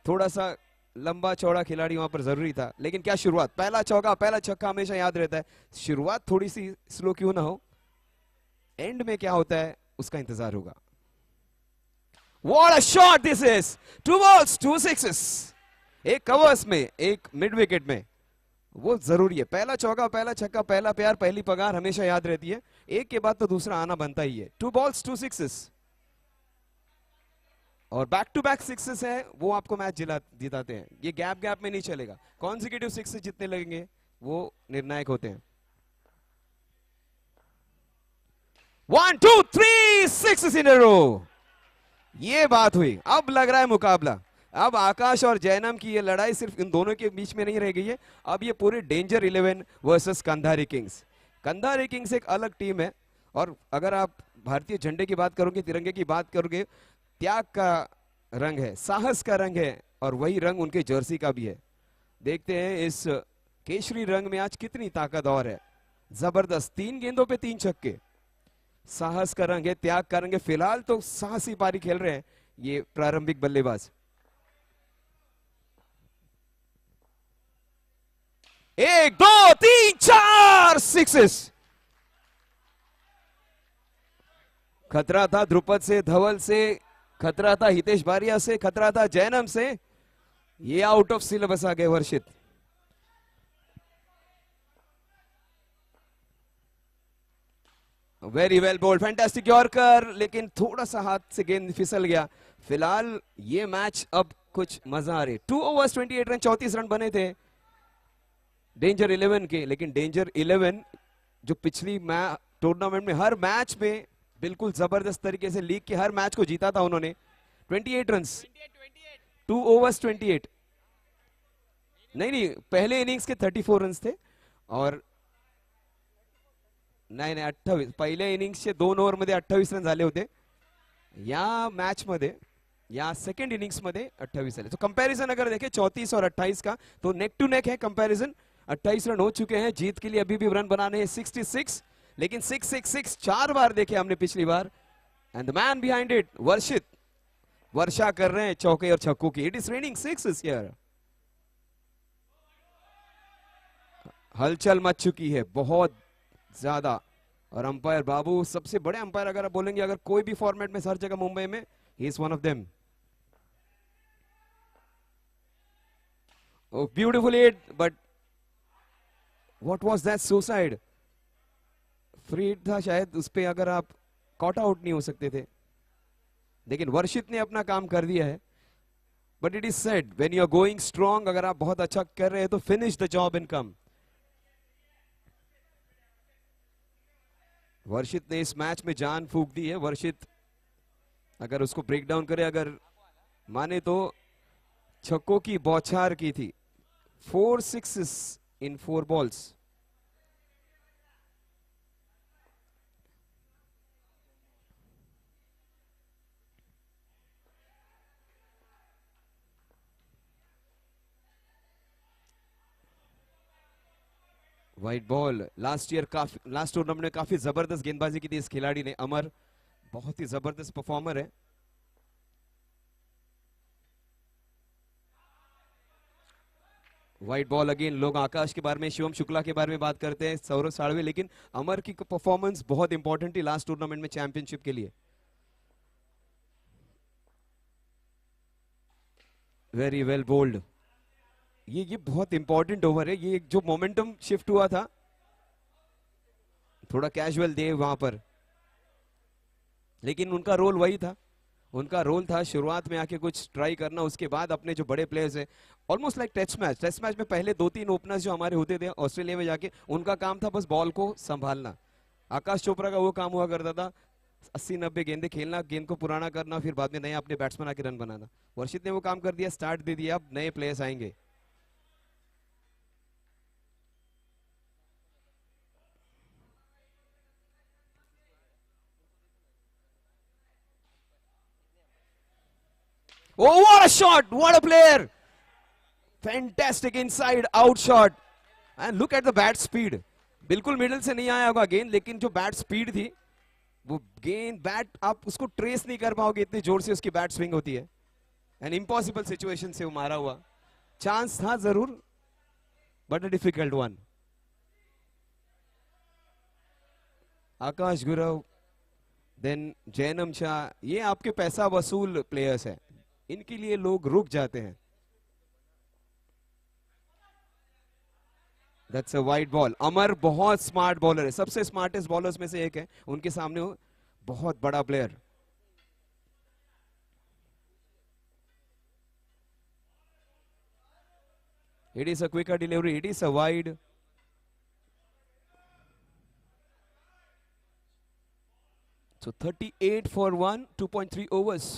थोड़ा सा लंबा चौड़ा खिलाड़ी वहां पर जरूरी था. लेकिन क्या शुरुआत. पहला चौका पहला छक्का हमेशा याद रहता है. शुरुआत थोड़ी सी स्लो क्यों ना हो, एंड में क्या होता है उसका इंतजार होगा. What a shot this is! 2 balls, 2 sixes. एक कवर्स में, एक मिड विकेट में. वो जरूरी है. पहला चौका पहला छक्का पहला प्यार पहली पगार हमेशा याद रहती है. एक के बाद तो दूसरा आना बनता ही है. 2 balls, 2 sixes. और बैक टू बैक सिक्सेस है वो आपको मैच जिताते हैं. ये गैप गैप में नहीं चलेगा. कॉन्सिक्यूटिव सिक्सेस जितने लगेंगे वो निर्णायक होते हैं. 1 2 3 6 in a row. ये बात हुई. अब लग रहा है मुकाबला. अब आकाश और जयनम की ये लड़ाई सिर्फ इन दोनों के बीच में नहीं रह गई है. अब ये पूरे danger 11 versus Kandhari Kings. Kandhari Kings एक अलग टीम है. और अगर आप भारतीय झंडे की बात करोगे, तिरंगे की बात करोगे, त्याग का रंग है, साहस का रंग है, और वही रंग उनके जर्सी का भी है. देखते हैं इस केशरी रंग में आज कितनी ताकत और है. जबरदस्त. 3 गेंदों पे 3 छक्के. साहस का रंग है, त्याग का रंग है. फिलहाल तो साहसी पारी खेल रहे हैं ये प्रारंभिक बल्लेबाज. 1 2 3 4 सिक्सेस. खतरा था ध्रुपद से, धवल से, खतरा था हितेश बारिया से, खतरा था जैनम से. ये आउट ऑफ सिलेबस आ गए Varshit. Very well bowled. Fantastic yorker, लेकिन थोड़ा सा हाथ से गेंद फिसल गया. फिलहाल ये मैच अब कुछ मजा आ रही. 2 overs 28 रन, 34 रन बने थे डेंजर 11 के. लेकिन डेंजर 11 जो पिछली टूर्नामेंट में हर मैच में बिल्कुल जबरदस्त तरीके से लीग के हर मैच को जीता था उन्होंने. 28 रन, 2 overs 28. नहीं, पहले इनिंग्स के 34 रन थे. और नाही 28. पहिल्या इनिंग्सचे 2 ओव्हर मध्ये 28 रन झाले होते. या मैच मध्ये, या सेकंड इनिंग्स मध्ये 28 झाले. तो कंपैरिजन अगर देखें 34 और 28 का, तो नेक टू नेक है कंपैरिजन. 28 रन हो चुके हैं. जीत के लिए अभी भी रन बनाने हैं 66. लेकिन 666 4 बार देखे हमने पिछली बार. And the man behind it Varshit वर्षा कर रहे हैं चौके और छक्कों की. It is raining sixes here. हलचल मच चुकी है बहुत ज्यादा. और अंपायर बाबू सबसे बड़े अंपायर अगर आप बोलेंगे, अगर कोई भी फॉर्मेट में हर जगह मुंबई में, he is one of them. Beautiful hit, but what was that. Suicide free hit था शायद. उस पे अगर आप कॉट आउट नहीं हो सकते थे. लेकिन वर्षित ने अपना काम कर दिया है. But it is said when you are going strong, अगर आप बहुत अच्छा कर रहे हैं तो finish the job in come. Varshit ने इस मैच में जान फूंक दी है. वर्षित अगर उसको ब्रेक डाउन करे, अगर माने तो छक्कों की बौछार की थी. 4 sixes in 4 balls. White ball. Last tournament में काफी जबरदस्त गेंदबाजी की थी इस खिलाड़ी ने. अमर बहुत ही जबरदस्त परफॉर्मर है. White ball again. लोग आकाश के बारे में, शिवम शुक्ला के बारे में बात करते हैं, सौरभ साळवे, लेकिन अमर की परफॉर्मेंस बहुत इंपॉर्टेंट थी लास्ट टूर्नामेंट में चैंपियनशिप के लिए। Very well bowled. ये बहुत इंपॉर्टेंट ओवर है, ये जो मोमेंटम शिफ्ट हुआ था, थोड़ा कैजुअल दे वहां पर, लेकिन उनका रोल वही था, उनका रोल था शुरुआत में आके कुछ ट्राई करना, उसके बाद अपने जो बड़े प्लेयर्स हैं, ऑलमोस्ट लाइक टेस्ट मैच में पहले 2-3 ओपनर्स जो हमारे होते थे ऑस्ट्रेलिया में जाके, उनका काम था बस बॉल को संभालना। आकाश चोपड़ा का वो काम हुआ करता था 80-90 गेंदे खेलना, गेंद को पुराना करना, फिर बाद में नया अपने बैट्समैन आके रन बनाना। वर्षित ने वो काम कर दिया, स्टार्ट दे दिया, अब नए प्लेयर्स आएंगे। Oh, what a shot! What a player! Fantastic inside out shot. And look at the bat speed. बिल्कुल मिडिल से नहीं आया होगा गेंद, लेकिन जो बैट स्पीड थी, वो गेंद बैट आप उसको ट्रेस नहीं कर पाओगे, इतनी जोर से उसकी बैट स्विंग होती है। एन इम्पॉसिबल सिचुएशन से वो मारा हुआ, चांस था जरूर, but a difficult one. Akash Gurav, then Jainam Shah, ये आपके पैसा वसूल प्लेयर्स हैं, इनके लिए लोग रुक जाते हैं। That's a white ball. अमर बहुत स्मार्ट बॉलर है, सबसे स्मार्टेस्ट बॉलर्स में से एक है, उनके सामने वो बहुत बड़ा player. It is a quicker delivery. It is a wide. So 38 for 1, 2.3 overs.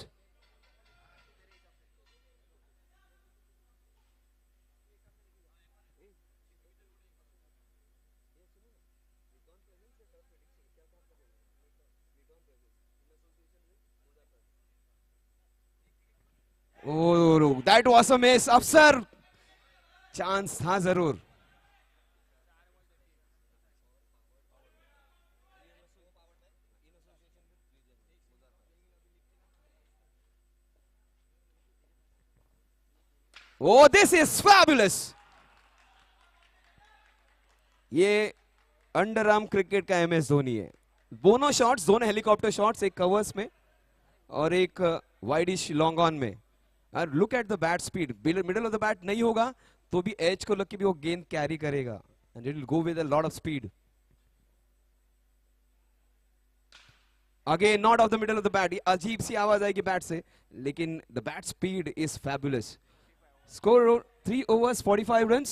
Oh, that was a miss. अफसर, चांस था जरूर। Oh, this is fabulous. ये अंडर आर्म क्रिकेट का MS धोनी है। दोनों शॉट्स, दोनों हेलीकॉप्टर शॉट्स, एक कवर्स में और एक वाइडिश लॉन्ग ऑन में। और look at the bat speed, middle of the bat नहीं होगा तो भी एज को लग के भी वो गेंद कैरी करेगा, and it will go with a lot of speed. Again not of the middle of the bat, अजीब सी आवाज आएगी बैट से, लेकिन the bat speed is fabulous. Score 3 overs 45 runs.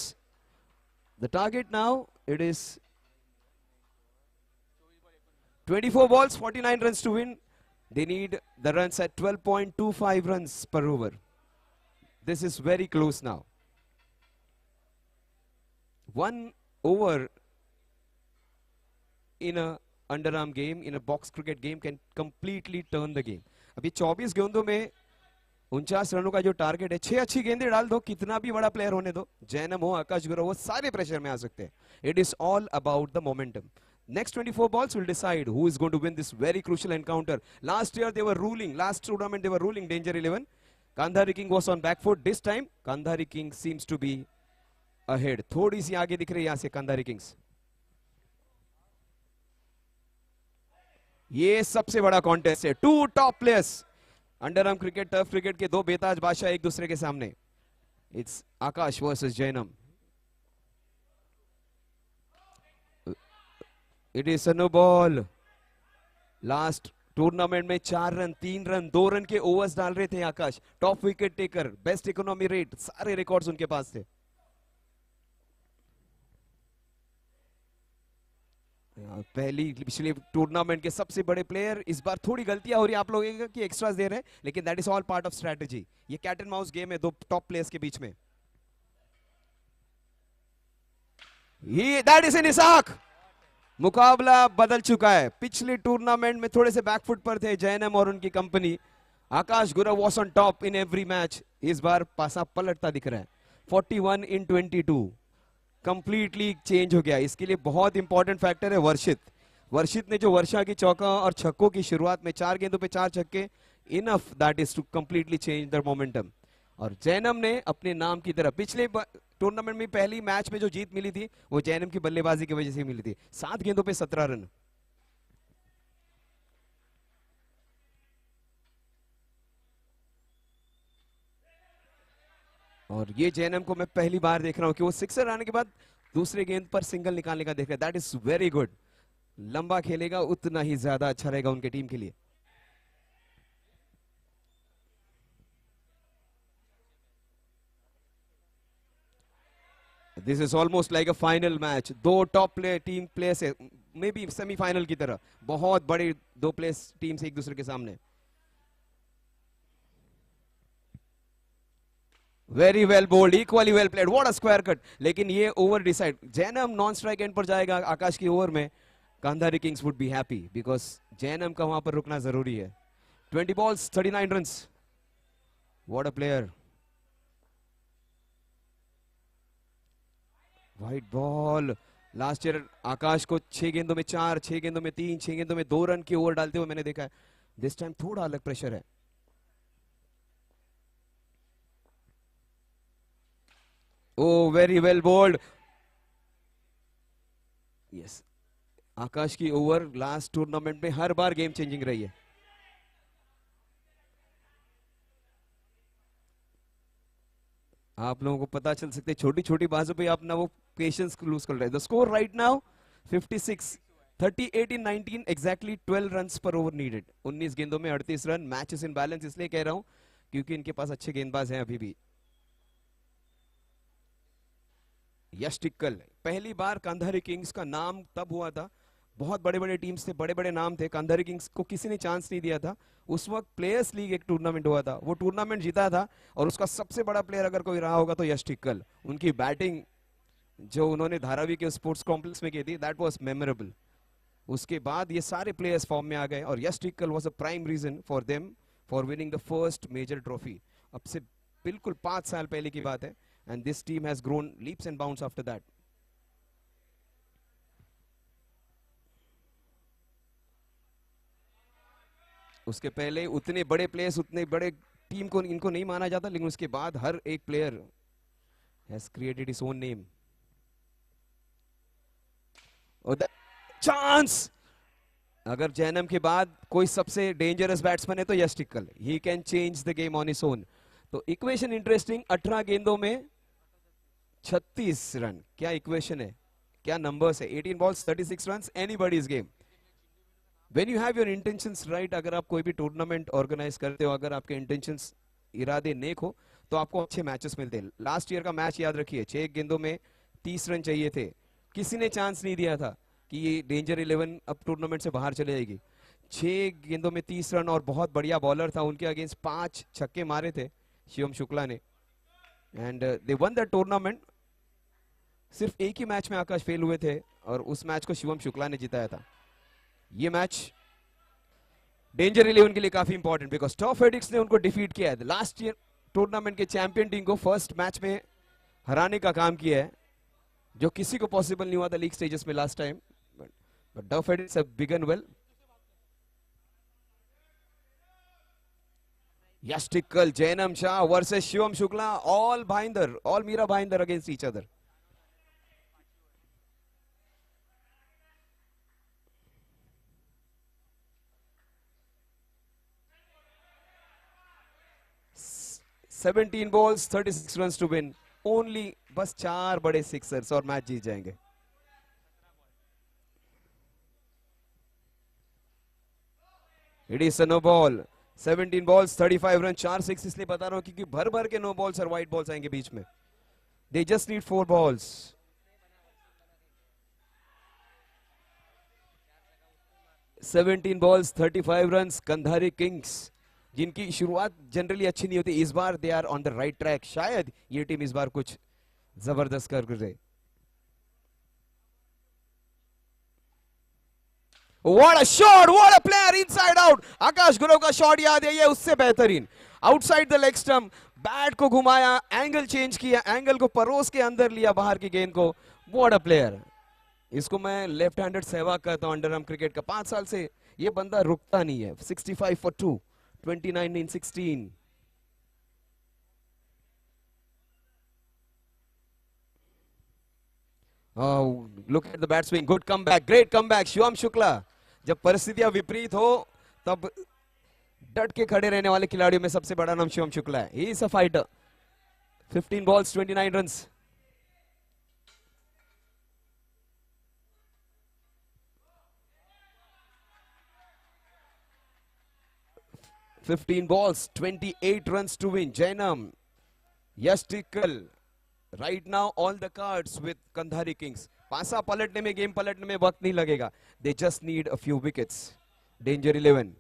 The target now, it is 24 balls 49 runs to win. They need the runs at 12.25 runs per over. This is very close now. 1 over in a underarm game, in a box cricket game, can completely turn the game. अभी 24 गेंदों में 49 रनों का जो target है, 6 अच्छी गेंदें डाल दो, कितना भी बड़ा प्लेयर होने दो, जैनम हो, आकाश गुरव, वो सारे प्रेशर में आ सकते हैं। It is all about the momentum. Next 24 balls will decide who is going to win this very crucial encounter. Last year they were ruling, last tournament they were ruling Danger 11. Kandhari King was on back foot. This time Kandhari King seems to be ahead. थोड़ी सी आगे दिख रही है यहाँ से Kandhari Kings. ये सबसे बड़ा कॉन्टेस्ट है, 2 top players, under arm cricket, turf cricket के 2 बेताज बादशाह एक दूसरे के सामने. It's Akash versus Jainam. It is no ball. Last tournament में 4 रन, 3 रन, 2 रन के ओवर्स डाल रहे थे Akash. Top wicket taker, best economy rate, सारे रिकॉर्ड्स उनके पास थे. पिछले टूर्नामेंट के सबसे बड़े प्लेयर. इस बार थोड़ी गलतियां हो रही है आप लोगों की, एक्स्ट्रास दे रहे हैं, लेकिन that is all part of strategy. ये कैट एंड माउस गेम है 2 टॉप प्लेयर्स के बीच में. दैट इज एन इसाक. मुकाबला बदल चुका है. पिछले टूर्नामेंट में थोड़े से बैकफुट पर थे जैनम और उनकी company. Akash Gurav was on top in every match. इस बार पासा पलटता दिख रहा है. 41 in 22 कंप्लीटली चेंज हो गया. इसके लिए बहुत इंपॉर्टेंट फैक्टर है वर्षित. वर्षित ने जो वर्षा की चौका और छक्कों की शुरुआत में 4 गेंदों पे 4 छक्के, enough that is to completely change the momentum. और जैनम ने अपने नाम की तरह पिछले टूर्नामेंट में पहली मैच में जो जीत मिली थी वो जैनम की बल्लेबाजी की वजह से मिली थी। 7 गेंदों पे 17 रन। और ये जैनम को मैं पहली बार देख रहा हूं कि वो सिक्सर आने के बाद दूसरे गेंद पर सिंगल निकालने का देख रहा है। That is very good. लंबा खेलेगा उतना ही ज्यादा अच्छा रहेगा उनके टीम के लिए। This is almost like a final match. दो टॉप प्ले टीम प्लेस है, मे बी सेमीफाइनल की तरह। बहुत बड़ी दो प्लेस टीम्स एक दूसरे के सामने। Very well bowled, equally well played, what a square cut. लेकिन ये over decide, Jainam non strike end पर जाएगा आकाश की ओवर में। Gandhari kings would be happy because Jainam का वहां पर रुकना जरूरी है। 20 balls 39 runs. What a player. White ball. Last year Akash को 6 गेंदों में 4, 6 गेंदों में 3, 6 गेंदों में 2 रन की ओवर डालते हुए मैंने देखा है। दिस टाइम थोड़ा अलग प्रेशर है। ओ वेरी वेल बोल्ड। यस, आकाश की ओवर लास्ट टूर्नामेंट में हर बार गेम चेंजिंग रही है। आप लोगों को पता चल सकते छोटी छोटी बातों पे आप ना वो पेशेंस को लूज कर रहे हैं। The score right now 56, 38 in 19, exactly 12 runs पर ओवर नीडेड। 19 गेंदों में 38 run. Match is in balance इसलिए कह रहा हूं क्योंकि इनके पास अच्छे गेंदबाज हैं अभी भी। यश टिक्कल, पहली बार गांधारी किंग्स का नाम तब हुआ था, बहुत बड़े बड़े टीम्स थे, बड़े बड़े नाम थे। गांधारी किंग्स को किसी ने चांस नहीं दिया था। उस वक्त प्लेयर्स लीग एक टूर्नामेंट हुआ था, वो टूर्नामेंट जीता था और उसका सबसे बड़ा प्लेयर अगर कोई रहा होगा तो यश टिक्कल। उनकी बैटिंग जो उन्होंने धारावी के स्पोर्ट्स कॉम्प्लेक्स में की थी, दैट वाज मेमोरेबल। उसके बाद ये सारे प्लेयर्स फॉर्म में आ गए और Yash Tikkal was a prime reason for them for winning the first major trophy. अब से बिल्कुल 5 साल पहले की बात है। And this team has grown leaps and bounds after that. उसके पहले उतने बड़े प्लेयर्स, उतने बड़े टीम को इनको नहीं माना जाता, लेकिन उसके बाद हर एक player has created his own name. और चांस, अगर जैनम के बाद कोई सबसे डेंजरस बैट्समैन है तो Yash Tikkal. He can change the game on his own. तो इक्वेशन इंटरेस्टिंग। 18 गेंदों में 36 रन, क्या इक्वेशन है, क्या नंबर्स है। 18 balls 36 runs, anybody's game. When you have your intentions right, अगर आप कोई भी टूर्नामेंट ऑर्गेनाइज करते हो, अगर आपके इंटेंशंस, इरादे नेक हो, तो आपको अच्छे मैचेस मिलते हैं। लास्ट ईयर का मैच याद रखिए, 6 गेंदों में 30 रन चाहिए थे। किसी ने चांस नहीं दिया था कि ये डेंजर 11 अब टूर्नामेंट से बाहर चले जाएगी। 6 गेंदों में 30 रन और बहुत बढ़िया बॉलर था, उनके अगेंस्ट 5 छक्के मारे थे शिवम शुक्ला ने, and they one the tournament. सिर्फ एक ही मैच में आकाश फेल हुए थे और उस मैच को शिवम शुक्ला ने जिताया था। ये मैच डेंजर 11 के लिए काफी इंपॉर्टेंट बिकॉज टॉप एडिक्स ने उनको डिफीट किया है। लास्ट ईयर टूर्नामेंट के चैंपियन टीम को फर्स्ट मैच में हराने का काम किया है, जो किसी को पॉसिबल नहीं हुआ था लीग स्टेजेस में last time. But top addicts have begun well. Yash Tikkal, Jainam Shah versus Shivam Shukla, all Bhayandar, all Mira Bhayandar against each other. Seventeen balls 36 run to win. Only बस 4 बड़े सिक्सर्स और मैच जीत जाएंगे। It is no ball. 17 balls 35 run, 4 6 इसलिए बता रहा हूं क्योंकि भर भर के नो बॉल्स और व्हाइट बॉल्स आएंगे बीच में। They just need 4 balls. Seventeen balls 35 run. Gandhari kings जिनकी शुरुआत जनरली अच्छी नहीं होती, इस बार they are on the right track. शायद ये टीम इस बार कुछ जबरदस्त कर गुजरे। What a shot! What a player! Inside out. आकाश गुरव का शॉट याद है, ये उससे बेहतरीन। Outside the leg stump, bat को घुमाया, एंगल चेंज किया, एंगल को परोस के अंदर लिया बाहर की गेंद को। What a player! इसको मैं लेफ्ट हैंडेड सहवाग कहता हूं अंडरआर्म क्रिकेट का। 5 साल से ये बंदा रुकता नहीं है। 65 for 2, 29 in 16। Look at the bat swing, good comeback, great comeback Shivam Shukla. जब परिस्थितियां विपरीत हो तब डट के खड़े रहने वाले खिलाड़ियों में सबसे बड़ा नाम शिवम शुक्ला है। He is a fighter. 15 balls 29 runs। 15 balls 28 runs to win। Jainam, Yastikal, right now all the cards with Kandhari Kings। पासा पलटने में, गेम पलटने में वक्त नहीं लगेगा। They just need a few wickets। Danger 11,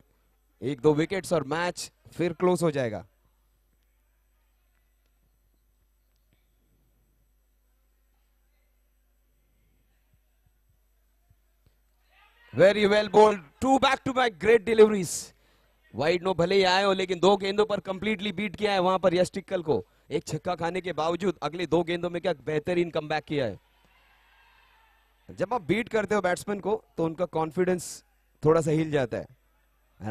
एक दो विकेट्स और मैच फिर क्लोज हो जाएगा। Very well bowled, 2 back-to-back great deliveries। Wide no भले ही आए हो लेकिन 2 गेंदों पर कंप्लीटली बीट किया है वहां पर यश टिक्कल को। एक छक्का खाने के बावजूद अगले 2 गेंदों में क्या बेहतरीन कमबैक किया है। जब आप बीट करते हो बैट्समैन को तो उनका कॉन्फिडेंस थोड़ा सा हिल जाता है।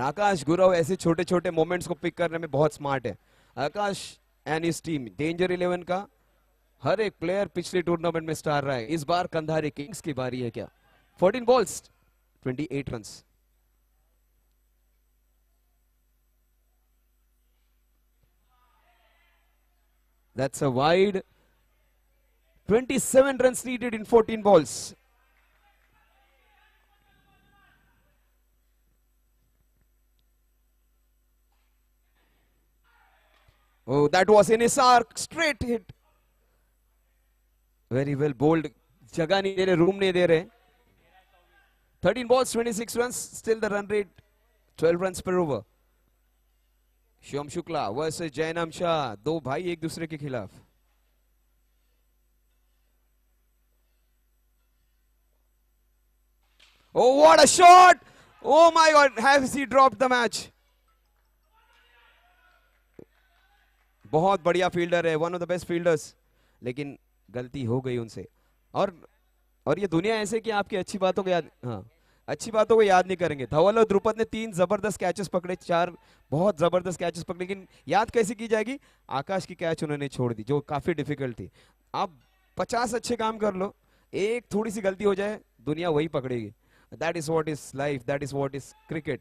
आकाश गुरव ऐसे छोटे छोटे मोमेंट्स को पिक करने में बहुत स्मार्ट है। आकाश एंड इस टीम डेंजर 11 का हर एक प्लेयर पिछले टूर्नामेंट में स्टार रहा है। इस बार कंधारी किंग्स की बारी है क्या। 14 balls 28 runs। That's a wide। 27 runs needed in 14 balls। Oh, that was in his arc, straight hit। Very well bowled। जगह नहीं दे रहे, रूम नहीं दे रहे। 13 balls 26 runs, still the run rate 12 runs per over। Shivam Shukla versus Jainam Shah, दो भाई एक दूसरे के खिलाफ। Oh, what a shot! Oh my God, has he dropped the match? बहुत बढ़िया फील्डर है, one of the best fielders, लेकिन गलती हो गई उनसे। और ये दुनिया ऐसे कि आपकी अच्छी बातों को याद, हाँ, अच्छी बातों को याद नहीं करेंगे। धवल और ध्रुपद ने 3 जबरदस्त कैचेस पकड़े, 4 बहुत जबरदस्त कैचेस पकड़े, लेकिन याद कैसे की जाएगी। आकाश की कैच उन्होंने छोड़ दी जो काफी डिफिकल्ट थी। आप 50 अच्छे काम कर लो, एक थोड़ी सी गलती हो जाए दुनिया वही पकड़ेगी। That is what is life, that is what is cricket.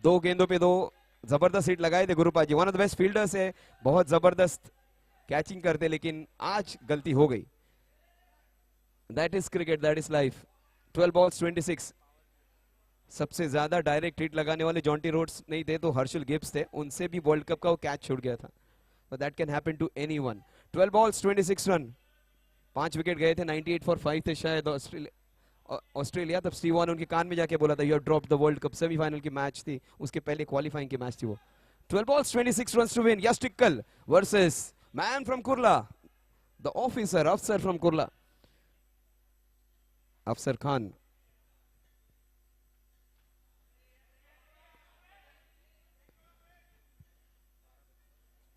2 गेंदों पे 2 जबरदस्त हिट लगाए थे Gurupal ji, one of the best fielders है, बहुत जबरदस्त कैचिंग करते, लेकिन आज गलती हो गई। That is cricket, that is life. 12 balls 26। सबसे ज्यादा डायरेक्ट हिट लगाने वाले जॉन्टी रोड्स नहीं थे तो हर्षल गिब्स थे, उनसे भी वर्ल्ड कप का वो कैच छूट गया था। But that can happen to anyone। 12 balls 26 run, 5 wicket गए थे, 98 for 5 थे शायद ऑस्ट्रेलिया। तब स्टीव वॉन उनके कान में जाके बोला था you have dropped the world cup. Semifinal की मैच थी, उसके पहले क्वालिफाइंग की मैच थी वो। 12 balls 26 runs to win। Yash Tikkal versus man from Kurla, the officer अफसर from Kurla, Afsar Khan.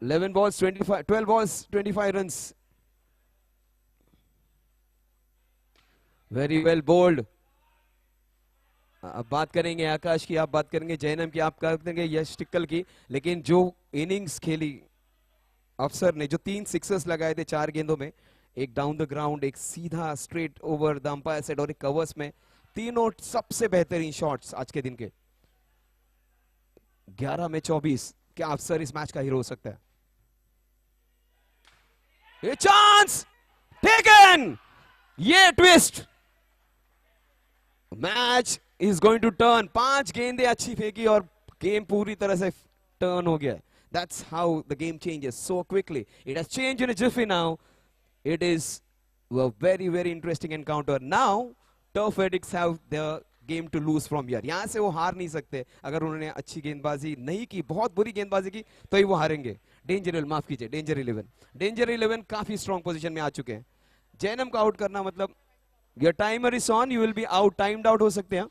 $11 balls 25, 12 balls 25 runs। Very well bowled. अब बात करेंगे आकाश की, आप बात करेंगे जैनम की, आप करेंगे यश टिक्कल की, लेकिन जो इनिंग्स खेली अफसर ने, जो 3 सिक्सर्स लगाए थे 4 गेंदों में, एक डाउन द ग्राउंड, एक सीधा straight over the umpire side और एक कवर्स में, तीनों सबसे बेहतरीन शॉट्स आज के दिन के। 11 में 24। क्या अफसर इस मैच का हीरो हो सकता है। ये चांस टेकन, ये twist, match is going to turn. 5 गेंदें अच्छी फेंकी और गेम पूरी तरह से टर्न हो गया। That's how the game changes so quickly। It has changed in a jiffy now। It is a very very interesting encounter। Now turf addicts have the game to lose from here। यहां से वो हार नहीं सकते, अगर उन्होंने अच्छी गेंदबाजी नहीं की, बहुत बुरी गेंदबाजी की तो ही वो हारेंगे। डेंजर 11, माफ कीजिए, डेंजर 11। डेंजर 11 काफी स्ट्रॉन्ग पोजीशन में आ चुके हैं। जैनम को आउट करना मतलब your timer is on, you will be out, timed out हो सकते हैं।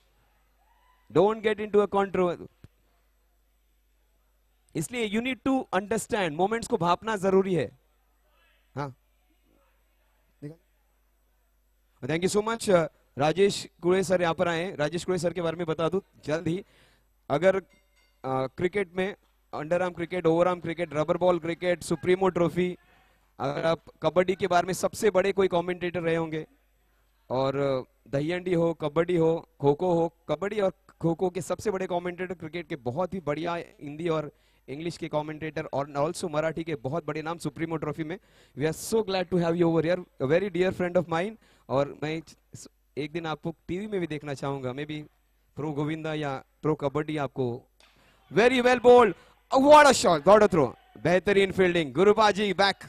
Don't get into a controversy. इसलिए you need to understand, moments को भापना जरूरी है। हाँ, thank you so much. Rajesh Kude sir यहाँ पर आए। राजेश कुड़े सर के बारे में बता दूं जल्द ही, अगर क्रिकेट में under arm cricket, over arm cricket, rubber ball cricket, supremo trophy, अगर आप कबड्डी के बारे में सबसे बड़े कोई कमेंटेटर रहे होंगे और दहीहंडी हो, कबड्डी हो, खो खो हो, कबड्डी और खो खो के सबसे बड़े कमेंटेटर, क्रिकेट के बहुत ही बढ़िया हिंदी और इंग्लिश के कमेंटेटर और ऑल्सो मराठी के बहुत बड़े नाम सुप्रीमो ट्रॉफी में। We are so glad to have you over here, a very dear friend of mine. और मैं एक दिन आपको टीवी में भी देखना चाहूंगा, मे बी प्रो गोविंदा या प्रो कबड्डी आपको। Very well bowled, what a shot, what a throw, बेहतरीन फील्डिंग, गुरुपाजी बैक।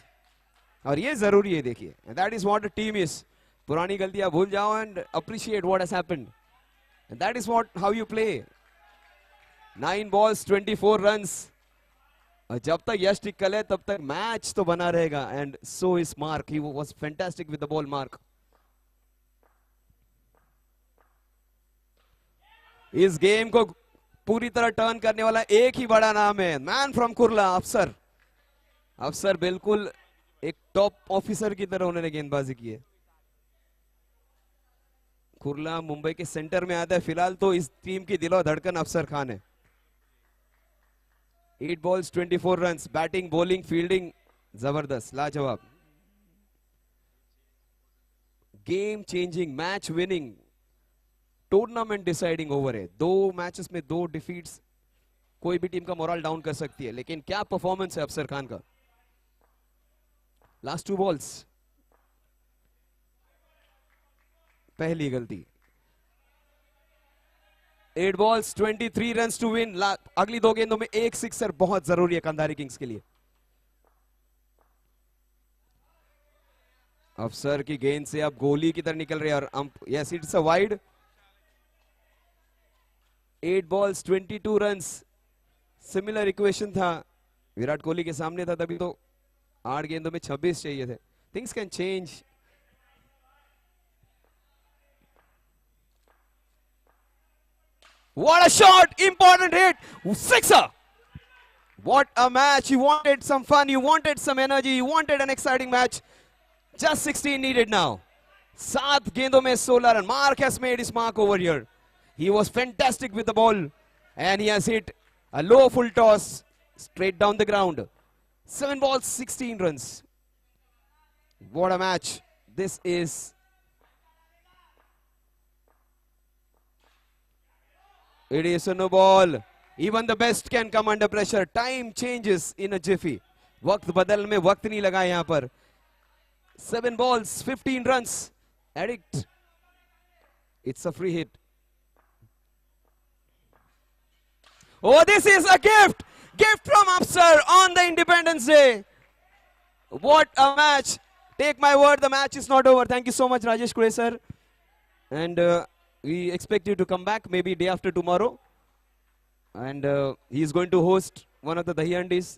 और ये जरूरी है, देखिए, that is what a team is. पुरानी गलतियां भूल जाओ and appreciate what has happened, and that is what how you play. 9 balls 24 runs। और जब तक यश टिक्कल है तब तक मैच तो बना रहेगा। And so is mark, he was fantastic with the ball. Mark इस गेम को पूरी तरह टर्न करने वाला एक ही बड़ा नाम है, मैन फ्रॉम कुर्ला, अफसर। अफसर बिल्कुल एक टॉप ऑफिसर की तरह उन्होंने गेंदबाजी की है। कुर्ला मुंबई के सेंटर में आता है फिलहाल, तो इस टीम की दिलो धड़कन अफसर खान है। 8 balls 24 runs, batting, bowling, fielding जबरदस्त, लाजवाब। Game changing, match winning, tournament deciding over है। 2 मैचेस में 2 डिफीट्स कोई भी टीम का मोरल डाउन कर सकती है, लेकिन क्या परफॉर्मेंस है अफसर खान का। लास्ट 2 balls, पहली गलती। 8 balls 23 runs टू विन। अगली 2 गेंदों में 1 सिक्सर बहुत जरूरी है कंधारी किंग्स के लिए। अफसर की गेंद से अब गोली की तरह निकल रही है और yes, it's a wide. 8 balls 22 runs, similar equation था, विराट कोहली के सामने था तभी तो 8 गेंदों में 26 चाहिए थे। Things can change. What a shot! Important hit! Sixer! What a match! You wanted some fun, you wanted some energy, you wanted an exciting match. Just 16 needed now. 7 गेंदों में 16 run. Mark has made his mark over here. He was fantastic with the ball and he has hit a low full toss straight down the ground. 7 balls, 16 runs. What a match! This is it is a no ball. Even the best can come under pressure. Time changes in a jiffy. वक्त बदल में वक्त नहीं लगा यहां पर। 7 balls, 15 runs. Addict. It's a free hit. Oh, this is a gift. Gift from Afsar on the Independence Day. What a match. Take my word, the match is not over. Thank you so much, Rajesh Kure sir. And we expect you to come back maybe day after tomorrow. And he is going to host one of the Dahihandis.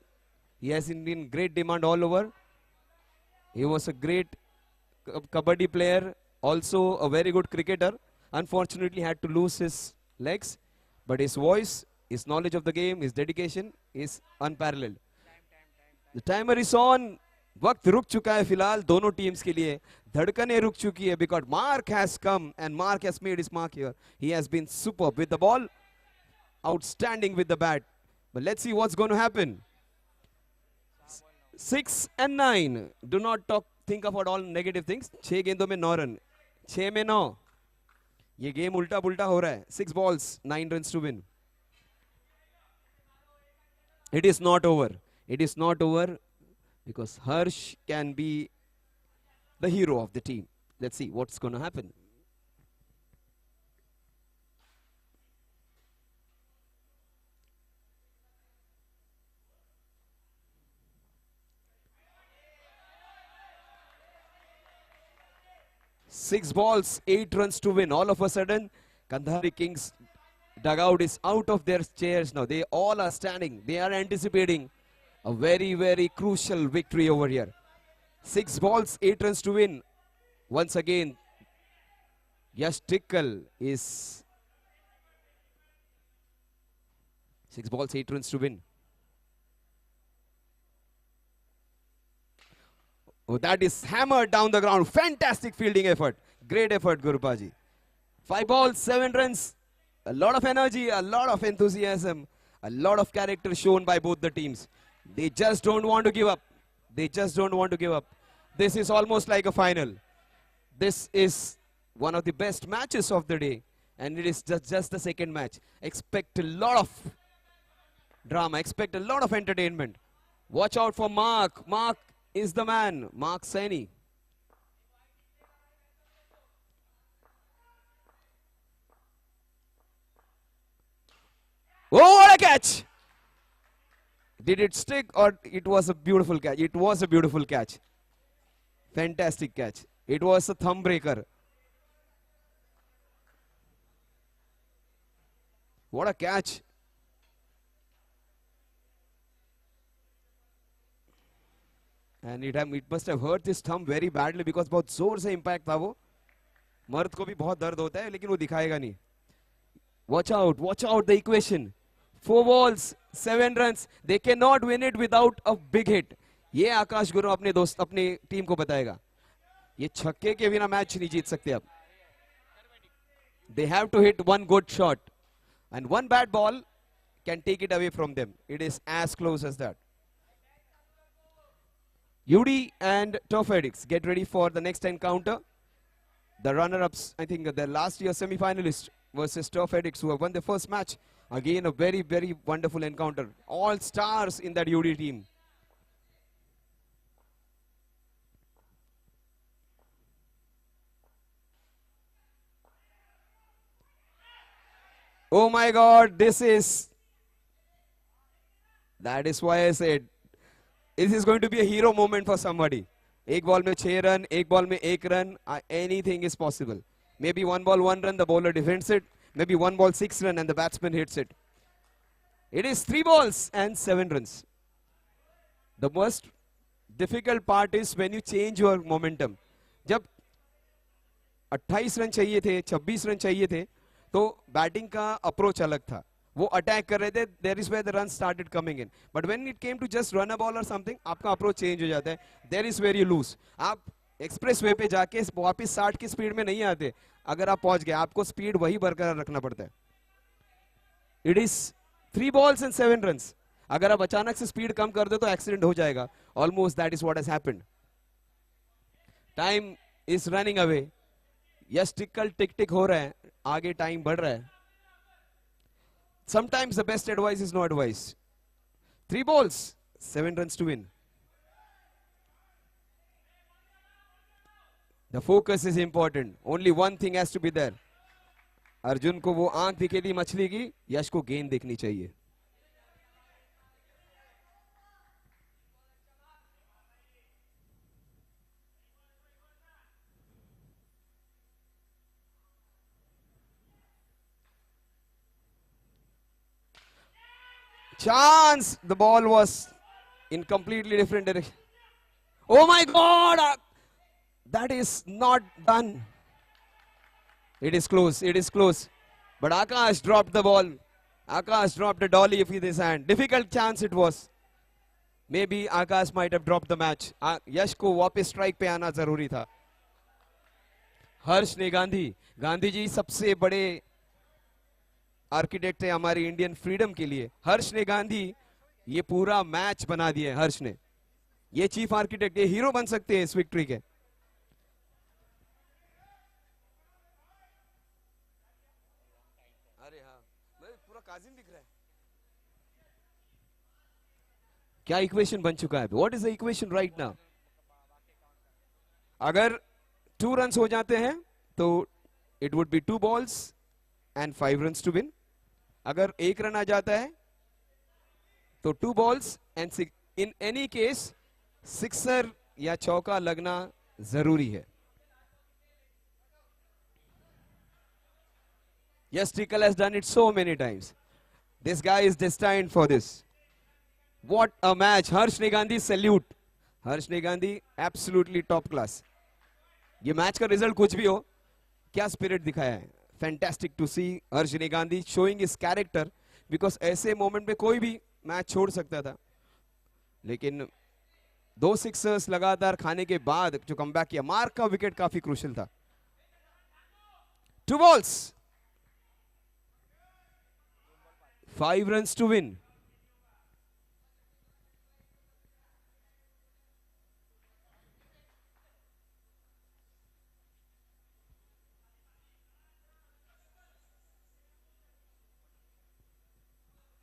He has been great demand all over. He was a great kabaddi player, also a very good cricketer. Unfortunately had to lose his legs, but his voice, his knowledge of the game, his dedication is unparalleled. The timer is on. वक्त रुक चुका है फिलहाल दोनों teams के लिए, धड़कनें रुक चुकी है because Mark has come and Mark has made his mark here. He has been superb with the ball, outstanding with the bat. But let's see what's going to happen. 6 and 9. Do not think about all negative things. 6 गेंदों में 9 run, 6 में 9. ये game उल्टा पुल्टा हो रहा है. 6 balls 9 runs to win. It is not over. It is not over. Because Harsh can be the hero of the team. Let's see what's going to happen. Six balls, 8 runs to win. All of a sudden, Kandhari Kings dugout is out of their chairs now. They all are standing. They are anticipating a very, very crucial victory over here. 6 balls, 8 runs to win. Once again, Yash Tikkal is 6 balls, 8 runs to win. Oh, that is hammered down the ground. Fantastic fielding effort. Great effort, Gurupaji. 5 balls, 7 runs. A lot of energy, a lot of enthusiasm, a lot of character shown by both the teams. They just don't want to give up. They just don't want to give up. This is almost like a final. This is one of the best matches of the day, and it is just the second match. Expect a lot of drama, expect a lot of entertainment. Watch out for Mark. Mark is the man. Mark Saini. Oh, what a catch! Did it stick or it was a beautiful catch? It was a beautiful catch. Fantastic catch. It was a thumb breaker. What a catch. And it must have hurt his thumb very badly because बहुत जोर से impact था वो. मर्द को भी बहुत दर्द होता है लेकिन वो दिखाएगा नहीं. Watch out the equation. 4 balls, 7 runs. They cannot win it without a big hit. ये आकाश गुरु अपने दोस्त अपनी टीम को बताएगा. ये छक्के के बिना मैच नहीं जीत सकते अब. They have to hit one good shot. And one bad ball can take it away from them. It is as close as that. UD and Tough Addicts get ready for the next encounter. The runner-ups, I think the last year semi-finalist versus Tough Addicts who have won the first match. Again, a very, very wonderful encounter. All stars in that UD team. Oh my God, that is why I said, this is going to be a hero moment for somebody. एक ball में 6 run, एक ball में 1 run, anything is possible. Maybe 1 ball 1 run, the bowler defends it. Maybe 1 ball 6 run and the batsman hits it. It is 3 balls and 7 runs. The most difficult part is when you change your momentum. जब 28 run चाहिए थे, 26 run चाहिए थे, तो batting का approach अलग था. वो अटैक कर रहे थे, there is where the run started coming in. But when it came to just run a ball और समथिंग, आपका अप्रोच चेंज हो जाता है. There is where you loose. आप एक्सप्रेस वे पे जाके वापस 60 की स्पीड में नहीं आते. अगर आप पहुंच गए, आपको स्पीड वही बरकरार रखना पड़ता है. It is 3 balls and 7 runs. अगर आप अचानक से स्पीड कम कर दो तो एक्सीडेंट हो जाएगा. Almost that is what has happened. Time is running away. Yes, tick tick हो रहा है. आगे टाइम बढ़ रहा है. Sometimes the best advice is no advice. 3 balls, 7 runs to win. The focus is important. Only one thing has to be there. Arjun को वो आंख दिखे थी मछली की, यश को गेंद देखनी चाहिए. Chance! The ball was in completely different direction. Oh my God! That is not done. It is close. It is close. But Akash dropped the ball. Akash dropped a dolly with his hand. Difficult chance it was. Maybe Akash might have dropped the match. यश को वापस strike पे आना जरूरी था. हर्ष ने गांधी जी सबसे बड़े architect है हमारी इंडियन फ्रीडम के लिए. हर्ष ने गांधी ये पूरा मैच बना दिया. हर्ष ने, ये चीफ आर्किटेक्ट, ये हीरो बन सकते हैं इस विक्ट्री के. अरे हाँ, पूरा काजिम दिख रहा है. क्या इक्वेशन बन चुका है? What is the equation right now? अगर 2 रन हो जाते हैं तो it would be 2 balls and 5 runs to win. अगर 1 रन आ जाता है तो 2 balls and 6. In any case sixer या चौका लगना जरूरी है. Yes, Tickle has done it so many times. This guy is destined for this. What a match. Harsh Negandhi, salute. Harsh Negandhi, absolutely top class. ये match का result कुछ भी हो, क्या स्पिरिट दिखाया है. Fantastic to see Harsh Negandhi showing his character, because ऐसे moment में कोई भी मैच छोड़ सकता था, लेकिन 2 सिक्सर्स लगातार खाने के बाद जो कमबैक किया. मार्क का विकेट काफी क्रूशियल था. 2 balls, 5 runs to win.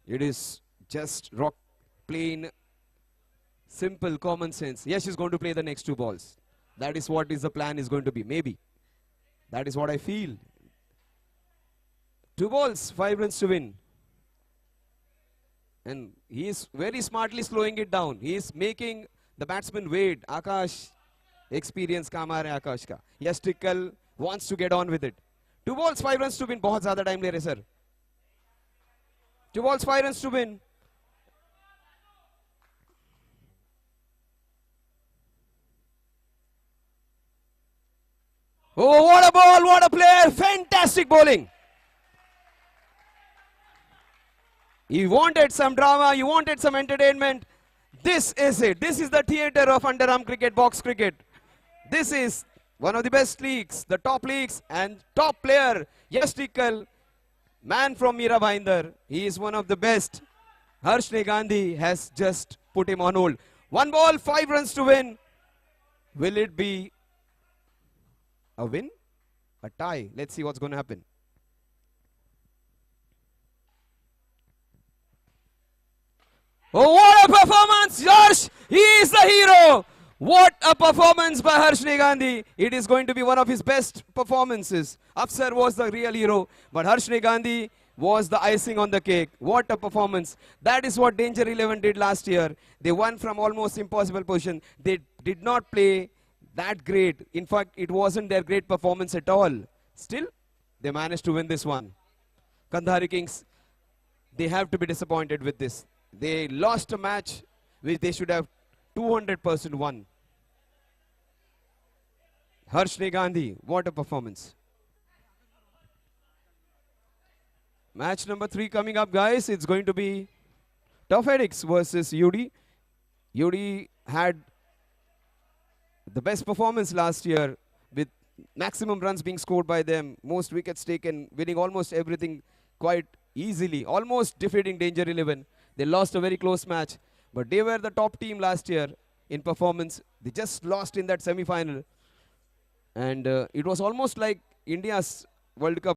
It is just rock, plain, simple, common sense. Yes, she's going to play the next two balls. That is what is the plan is going to be. Maybe. That is what I feel. 2 balls, 5 runs to win. And he is very smartly slowing it down. He is making the batsman wait. Akash, experience काम आ रहा है आकाश का. Yes, Tickle wants to get on with it. 2 balls, 5 runs to win. बहुत ज़्यादा time ले रहे sir. 2 balls, 5 runs to win. Oh, what a ball, what a player. Fantastic bowling. You wanted some drama, you wanted some entertainment. This is it. This is the theatre of underarm cricket, box cricket. This is one of the best leagues, the top leagues, and top player, Yash Tikkal, man from Mira Bhainder. He is one of the best. Harsh Gandhi has just put him on hold. 1 ball, 5 runs to win. Will it be a win? A tie? Let's see what's going to happen. Oh, what a performance, Harsh! He is the hero! What a performance by Harsh Gandhi. It is going to be one of his best performances. Afsar was the real hero, but Harsh Gandhi was the icing on the cake. What a performance. That is what Danger 11 did last year. They won from almost impossible position. They did not play that great. In fact, it wasn't their great performance at all. Still, they managed to win this one. Kandahari Kings, they have to be disappointed with this. They lost a match which they should have 200% won. Harsh Gandhi, what a performance. Match number 3 coming up, guys. It's going to be Tough Headaches versus UD. UD had the best performance last year with maximum runs being scored by them, most wickets taken, winning almost everything quite easily, almost defeating Danger 11. They lost a very close match, but they were the top team last year in performance. They just lost in that semi-final. And it was almost like India's World Cup